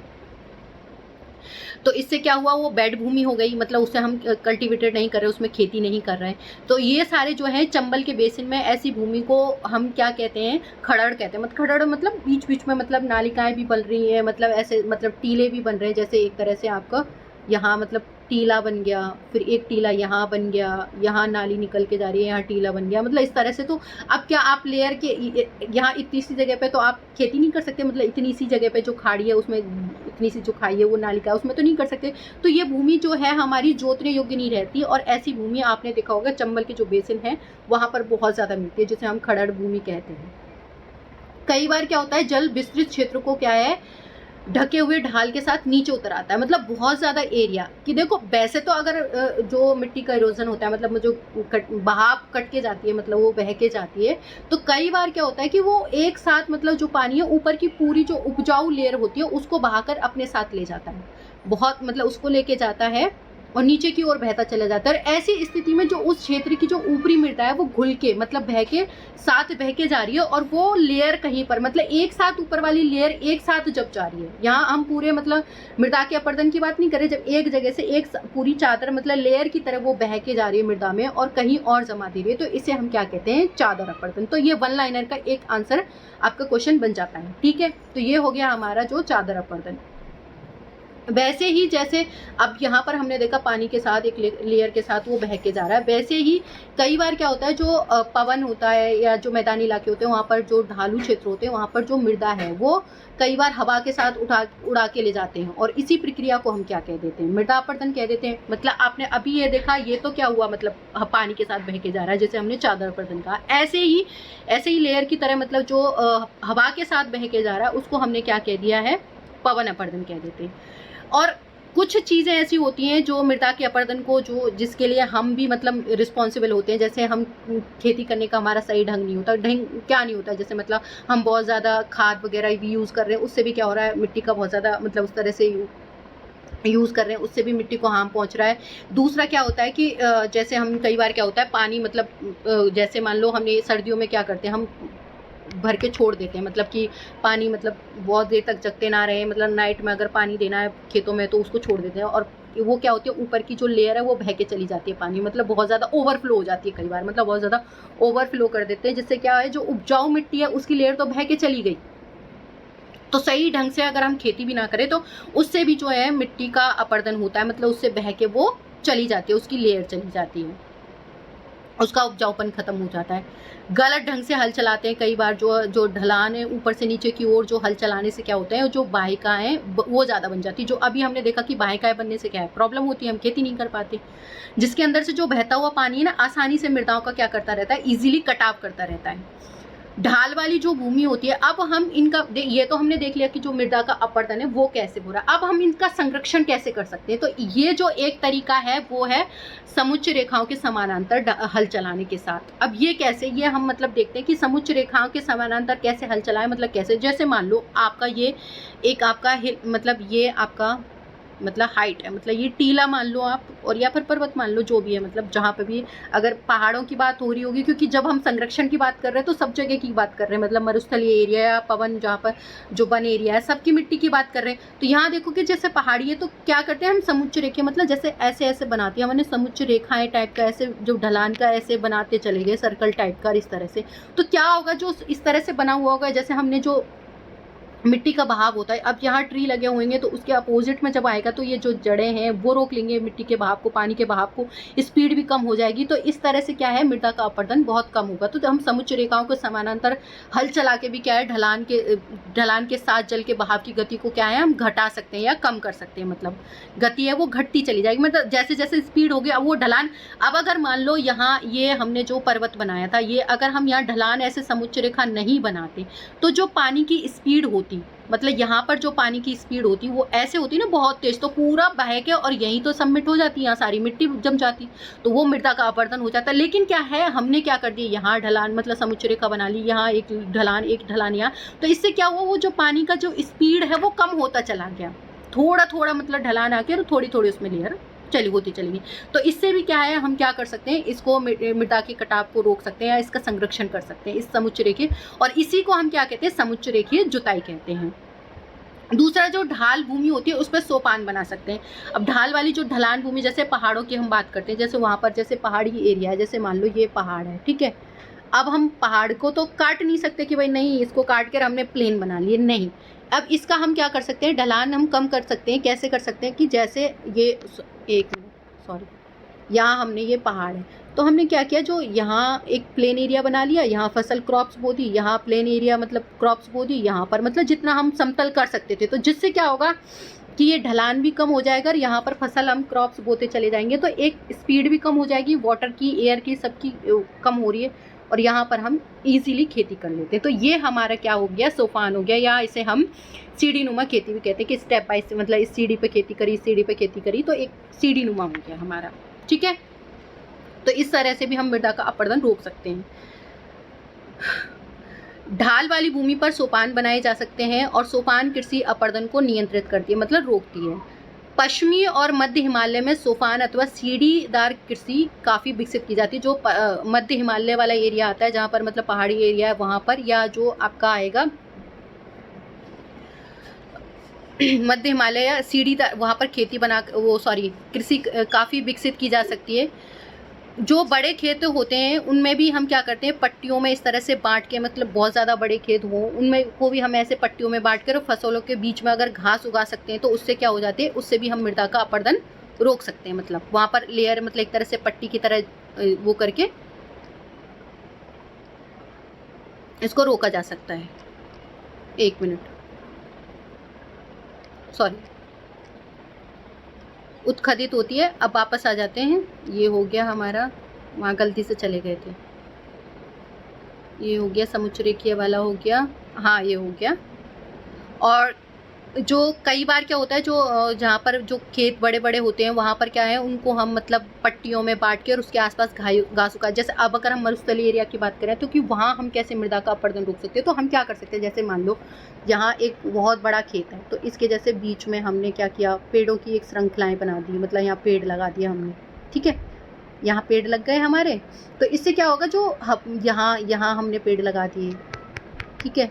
तो इससे क्या हुआ, वो बेड भूमि हो गई, मतलब उससे हम कल्टीवेटेड नहीं कर रहे, उसमें खेती नहीं कर रहे हैं। तो ये सारे जो है चंबल के बेसिन में ऐसी भूमि को हम क्या कहते हैं, खड़ड़ कहते हैं। मतलब खड़ड़ मतलब बीच बीच में मतलब नालिकाएं भी बन रही हैं, मतलब ऐसे मतलब टीले भी बन रहे हैं, जैसे एक तरह से आपका यहाँ मतलब टीला बन गया, फिर एक टीला यहाँ बन गया, यहाँ नाली निकल के जा रही है, यहाँ टीला बन गया, मतलब इस तरह से। तो अब क्या आप लेयर के यहाँ इतनी सी जगह पे तो आप खेती नहीं कर सकते, मतलब इतनी सी जगह पे जो खाड़ी है उसमें इतनी सी जो खाई है वो नालिका उसमें तो नहीं कर सकते। तो ये भूमि जो है हमारी जोतने योग्य नहीं रहती, और ऐसी भूमि आपने देखा होगा चंबल के जो बेसिन है वहाँ पर बहुत ज़्यादा मिलती है, जिसे हम खड़ड़ भूमि कहते हैं। कई बार क्या होता है, जल विस्तृत क्षेत्र को क्या है, ढके हुए ढाल के साथ नीचे उतर आता है, मतलब बहुत ज़्यादा एरिया कि देखो, वैसे तो अगर जो मिट्टी का इरोजन होता है, मतलब जो बहाव कट के जाती है, मतलब वो बह के जाती है, तो कई बार क्या होता है कि वो एक साथ मतलब जो पानी है ऊपर की पूरी जो उपजाऊ लेयर होती है उसको बहाकर अपने साथ ले जाता है, बहुत मतलब उसको लेके जाता है और नीचे की ओर बहता चला जाता है। और ऐसी स्थिति में जो उस क्षेत्र की जो ऊपरी मृदा है वो घुल के मतलब बह के जा रही है, और वो लेयर कहीं पर मतलब एक साथ ऊपर वाली लेयर एक साथ जब जा रही है, यहाँ हम पूरे मतलब मृदा के अपर्दन की बात नहीं कर रहे, जब एक जगह से एक पूरी चादर मतलब लेयर की तरह वो बह के जा रही है मृदा में और कहीं और जमा दे रही है, तो इसे हम क्या कहते हैं, चादर अपर्दन। तो ये वन लाइनर का एक आंसर आपका क्वेश्चन बन जाता है। ठीक है, तो ये हो गया हमारा जो चादर अपर्दन। वैसे ही जैसे अब यहाँ पर हमने देखा पानी के साथ एक लेयर के साथ वो बह के जा रहा है, वैसे ही कई बार क्या होता है, जो पवन होता है या जो मैदानी इलाके होते हैं वहाँ पर जो ढालू क्षेत्र होते हैं वहाँ पर जो मृदा है वो कई बार हवा के साथ उड़ा के ले जाते हैं, और इसी प्रक्रिया को हम क्या कह देते हैं, मृदा अपर्दन कह देते हैं। मतलब आपने अभी ये देखा, ये तो क्या हुआ, मतलब पानी के साथ बह के जा रहा है, जैसे हमने चादर अपर्दन कहा। ऐसे ही लेयर की तरह मतलब जो हवा के साथ बह के जा रहा है उसको हमने क्या कह दिया है, पवन अपर्दन कह देते हैं। और कुछ चीज़ें ऐसी होती हैं जो मृदा के अपर्दन को जिसके लिए हम भी मतलब रिस्पॉन्सिबल होते हैं, जैसे हम खेती करने का हमारा सही ढंग नहीं होता, क्या नहीं होता, जैसे मतलब हम बहुत ज़्यादा खाद वगैरह भी यूज़ कर रहे हैं, उससे भी क्या हो रहा है, मिट्टी का बहुत ज़्यादा मतलब उस तरह से यूज़ कर रहे हैं उससे भी मिट्टी को हार्म पहुंच रहा है। दूसरा क्या होता है कि जैसे हम कई बार क्या होता है पानी मतलब जैसे मान लो हमने सर्दियों में क्या करते हैं हम भर के छोड़ देते हैं, मतलब कि पानी मतलब बहुत देर तक जगते ना रहे, मतलब नाइट में अगर पानी देना है खेतों में तो उसको छोड़ देते हैं और वो क्या होती है ऊपर की जो लेयर है वो बह के चली जाती है पानी, मतलब बहुत ज़्यादा ओवरफ्लो हो जाती है कई बार, मतलब बहुत ज़्यादा ओवरफ्लो कर देते हैं जिससे क्या है जो उपजाऊ मिट्टी है उसकी लेयर तो बह के चली गई। तो सही ढंग से अगर हम खेती भी ना करें तो उससे भी जो है मिट्टी का अपरदन होता है, मतलब उससे बह के वो चली जाती है, उसकी लेयर चली जाती है, उसका उपजाऊपन खत्म हो जाता है। गलत ढंग से हल चलाते हैं कई बार, जो ढलान है ऊपर से नीचे की ओर जो हल चलाने से क्या होता है जो बाहिकाएँ वो ज़्यादा बन जाती है। जो अभी हमने देखा कि बाहिकाएँ बनने से क्या है प्रॉब्लम होती है, हम खेती नहीं कर पाते। जिसके अंदर से जो बहता हुआ पानी है ना आसानी से मृदाओं का क्या करता रहता है, ईजिली कटाव करता रहता है। ढाल वाली जो भूमि होती है, अब हम इनका ये तो हमने देख लिया कि जो मृदा का अपरदन है वो कैसे हो रहा है। अब हम इनका संरक्षण कैसे कर सकते हैं, तो ये जो एक तरीका है वो है समुच्च रेखाओं के समानांतर हल चलाने के साथ। अब ये कैसे, ये हम मतलब देखते हैं कि समुच्च रेखाओं के समानांतर कैसे हल चलाएं, मतलब कैसे, जैसे मान लो आपका ये एक आपका मतलब ये आपका मतलब हाइट है, मतलब ये टीला मान लो आप, और या फिर पर्वत मान लो, जो भी है, मतलब जहाँ पे भी अगर पहाड़ों की बात हो रही होगी, क्योंकि जब हम संरक्षण की बात कर रहे हैं तो सब जगह की बात कर रहे हैं, मतलब मरुस्थलीय एरिया या पवन जहाँ पर जो वन एरिया है सबकी मिट्टी की बात कर रहे हैं। तो यहाँ देखो कि जैसे पहाड़ी है तो क्या करते हैं हम समुच्च रेखा, मतलब जैसे ऐसे ऐसे बनाते हैं, हमने समुच्च रेखाएं टाइप का ऐसे जो ढलान का ऐसे बनाते चले गए सर्कल टाइप का इस तरह से। तो क्या होगा जो इस तरह से बना हुआ होगा, जैसे हमने जो मिट्टी का बहाव होता है, अब यहाँ ट्री लगे होंगे तो उसके अपोजिट में जब आएगा तो ये जो जड़ें हैं वो रोक लेंगे मिट्टी के बहाव को, पानी के बहाव को, स्पीड भी कम हो जाएगी। तो इस तरह से क्या है मृदा का अपरदन बहुत कम होगा। तो हम समुच्च रेखाओं को समानांतर हल चला के भी क्या है ढलान के साथ जल के बहाव की गति को क्या है हम घटा सकते हैं या कम कर सकते हैं, मतलब गति है वो घटती चली जाएगी, मतलब जैसे जैसे स्पीड होगी अब वो ढलान। अब अगर मान लो यहाँ ये हमने जो पर्वत बनाया था, ये अगर हम यहाँ ढलान ऐसे समुच्च रेखा नहीं बनाते तो जो पानी की स्पीड होती, मतलब यहाँ पर जो पानी की स्पीड होती वो ऐसे होती ना बहुत तेज, तो पूरा बह के और यहीं तो सबमिट हो जाती, यहाँ सारी मिट्टी जम जाती, तो वो मृदा का अपरदन हो जाता। लेकिन क्या है हमने क्या कर दिया, यहाँ ढलान मतलब समुच्च रेखा बना ली, यहाँ एक ढलान यहाँ, तो इससे क्या हुआ वो जो पानी का जो स्पीड है वो कम होता चला गया, थोड़ा थोड़ा मतलब ढलान आके और थोड़ी थोड़ी उसमें लेयर होती चलेगी। तो इससे भी क्या है हम क्या कर सकते हैं, इसको मृदा के कटाव को रोक सकते हैं या इसका संरक्षण कर सकते हैं इस समुच्च रेखीय, और इसी को हम क्या कहते हैं समुच्च रेखीय जुताई कहते हैं। दूसरा जो ढाल भूमि होती है उस पर सोपान बना सकते हैं। अब ढाल वाली जो ढलान भूमि, जैसे पहाड़ों की हम बात करते हैं, जैसे वहाँ पर जैसे पहाड़ी एरिया है, जैसे मान लो ये पहाड़ है, ठीक है, अब हम पहाड़ को तो काट नहीं सकते कि भाई नहीं इसको काट कर हमने प्लेन बना लिए, नहीं। अब इसका हम क्या कर सकते हैं, ढलान हम कम कर सकते हैं। कैसे कर सकते हैं कि जैसे ये एक मिनट सॉरी, यहाँ हमने ये पहाड़ है तो हमने क्या किया, जो यहाँ एक प्लेन एरिया बना लिया, यहाँ फसल क्रॉप्स बो दी, यहाँ प्लेन एरिया मतलब क्रॉप्स बो दी, यहाँ पर मतलब जितना हम समतल कर सकते थे, तो जिससे क्या होगा कि ये ढलान भी कम हो जाएगा और यहाँ पर फसल हम क्रॉप्स बोते चले जाएंगे, तो एक स्पीड भी कम हो जाएगी, वाटर की एयर की सबकी कम हो रही है, और यहाँ पर हम इजीली खेती कर लेते हैं। तो ये हमारा क्या हो गया, सोपान हो गया, या इसे हम सीढ़ी नुमा खेती भी कहते हैं कि स्टेप बाय मतलब इस सीढ़ी पे खेती करी, इस सीढ़ी पे खेती करी, तो एक सीढ़ी नुमा हो गया हमारा, ठीक है। तो इस तरह से भी हम मृदा का अपरदन रोक सकते हैं। ढाल वाली भूमि पर सोपान बनाए जा सकते हैं और सोपान कृषि अपरदन को नियंत्रित करती है, मतलब रोकती है। पश्चिमी और मध्य हिमालय में सोपान अथवा सीढ़ीदार कृषि काफ़ी विकसित की जाती है। जो मध्य हिमालय वाला एरिया आता है जहाँ पर मतलब पहाड़ी एरिया है वहाँ पर, या जो आपका आएगा मध्य हिमालय या सीढ़ीदार, वहाँ पर खेती बना कृषि काफ़ी विकसित की जा सकती है। जो बड़े खेत होते हैं उनमें भी हम क्या करते हैं, पट्टियों में इस तरह से बांट के, मतलब बहुत ज़्यादा बड़े खेत हों उनमें को भी हम ऐसे पट्टियों में बांट कर फसलों के बीच में अगर घास उगा सकते हैं तो उससे क्या हो जाती है, उससे भी हम मृदा का अपरदन रोक सकते हैं। मतलब वहाँ पर लेयर मतलब एक तरह से पट्टी की तरह वो करके इसको रोका जा सकता है। एक मिनट सॉरी, उत्खदित होती है। अब वापस आ जाते हैं, ये हो गया हमारा, वहाँ गलती से चले गए थे, ये हो गया समुच्च रेखीय वाला हो गया, हाँ ये हो गया। और जो कई बार क्या होता है, जो जहाँ पर जो खेत बड़े बड़े होते हैं वहाँ पर क्या है, उनको हम मतलब पट्टियों में बांट के और उसके आसपास घास उगा, जैसे अब अगर हम मरुस्थलीय एरिया की बात करें तो कि वहाँ हम कैसे मृदा का अपरदन रोक सकते हैं। तो हम क्या कर सकते हैं, जैसे मान लो यहाँ एक बहुत बड़ा खेत है, तो इसके जैसे बीच में हमने क्या किया, पेड़ों की एक श्रृंखलाएं बना दी, मतलब यहाँ पेड़ लगा दिया हमने, ठीक है, यहाँ पेड़ लग गए हमारे। तो इससे क्या होगा, जो यहाँ हमने पेड़ लगा दिए, ठीक है,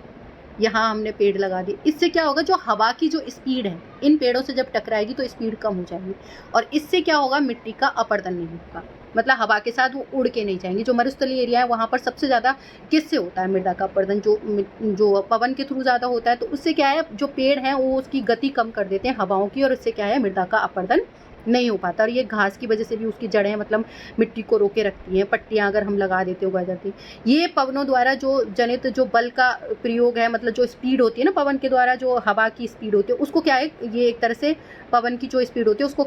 यहाँ हमने पेड़ लगा दिए, इससे क्या होगा, जो हवा की जो स्पीड है इन पेड़ों से जब टकराएगी तो स्पीड कम हो जाएगी, और इससे क्या होगा, मिट्टी का अपरदन नहीं होगा, मतलब हवा के साथ वो उड़ के नहीं जाएंगी। जो मरुस्थलीय एरिया है वहाँ पर सबसे ज़्यादा किससे होता है मृदा का अपरदन, जो पवन के थ्रू ज़्यादा होता है। तो उससे क्या है, जो पेड़ हैं वो उसकी गति कम कर देते हैं हवाओं की, और इससे क्या है, मृदा का अपरदन नहीं हो पाता। और ये घास की वजह से भी उसकी जड़ें मतलब मिट्टी को रोके रखती हैं, पट्टियाँ अगर हम लगा देते उगा जाती हैं। ये पवनों द्वारा जो जनित जो बल का प्रयोग है, मतलब जो स्पीड होती है ना पवन के द्वारा, जो हवा की स्पीड होती है उसको क्या है, ये एक तरह से पवन की जो स्पीड होती है उसको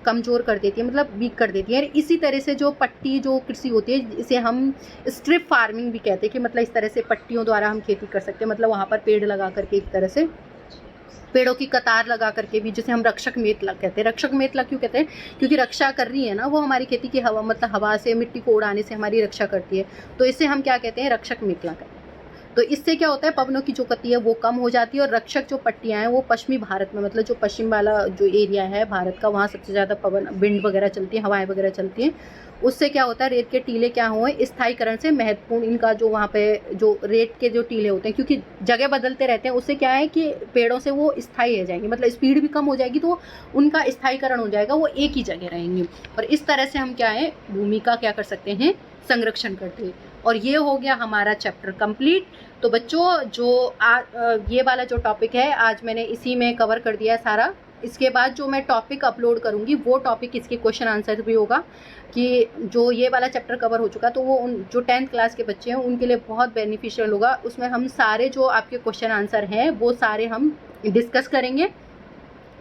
कमजोर कर देती है, मतलब वीक कर देती है। इसी तरह से जो पट्टी जो कृषि होती है, इसे हम स्ट्रिप फार्मिंग भी कहते हैं, कि मतलब इस तरह से पट्टियों द्वारा हम खेती कर सकते हैं, मतलब वहाँ पर पेड़ लगा करके एक तरह से पेड़ों की कतार लगा करके भी, जिसे हम रक्षक मेतला कहते हैं। रक्षक मेतला क्यों कहते हैं, क्योंकि रक्षा कर रही है ना वो हमारी खेती की हवा, मतलब हवा से मिट्टी को उड़ाने से हमारी रक्षा करती है, तो इसे हम क्या कहते हैं, रक्षक मेतला कहते हैं। तो इससे क्या होता है, पवनों की जो गति है वो कम हो जाती है, और रक्षक जो पट्टियाँ हैं वो पश्चिमी भारत में, मतलब जो पश्चिम वाला जो एरिया है भारत का, वहाँ सबसे ज़्यादा पवन विंड वगैरह चलती है, हवाएं वगैरह चलती हैं। उससे क्या होता है, रेत के टीले क्या हुए, स्थायीकरण से महत्वपूर्ण इनका जो वहाँ पे जो रेत के जो टीले होते हैं, क्योंकि जगह बदलते रहते हैं, उससे क्या है कि पेड़ों से वो स्थायी रह जाएंगे, मतलब स्पीड भी कम हो जाएगी, तो उनका स्थायीकरण हो जाएगा, वो एक ही जगह रहेंगे। और इस तरह से हम क्या है, भूमि का क्या कर सकते हैं, संरक्षण करते हैं। और ये हो गया हमारा चैप्टर कंप्लीट। तो बच्चों जो ये वाला जो टॉपिक है आज मैंने इसी में कवर कर दिया है सारा। इसके बाद जो मैं टॉपिक अपलोड करूँगी वो टॉपिक इसके क्वेश्चन आंसर भी होगा, कि जो ये वाला चैप्टर कवर हो चुका तो वो उन जो 10th क्लास के बच्चे हैं उनके लिए बहुत बेनिफिशियल होगा। उसमें हम सारे जो आपके क्वेश्चन आंसर हैं वो सारे हम डिस्कस करेंगे।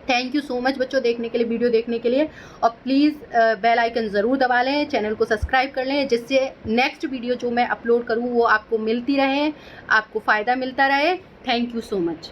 थैंक यू सो मच बच्चों देखने के लिए, वीडियो देखने के लिए, और प्लीज़ बेल आइकन ज़रूर दबा लें, चैनल को सब्सक्राइब कर लें, जिससे नेक्स्ट वीडियो जो मैं अपलोड करूँ वो आपको मिलती रहे, आपको फ़ायदा मिलता रहे। Thank you so much.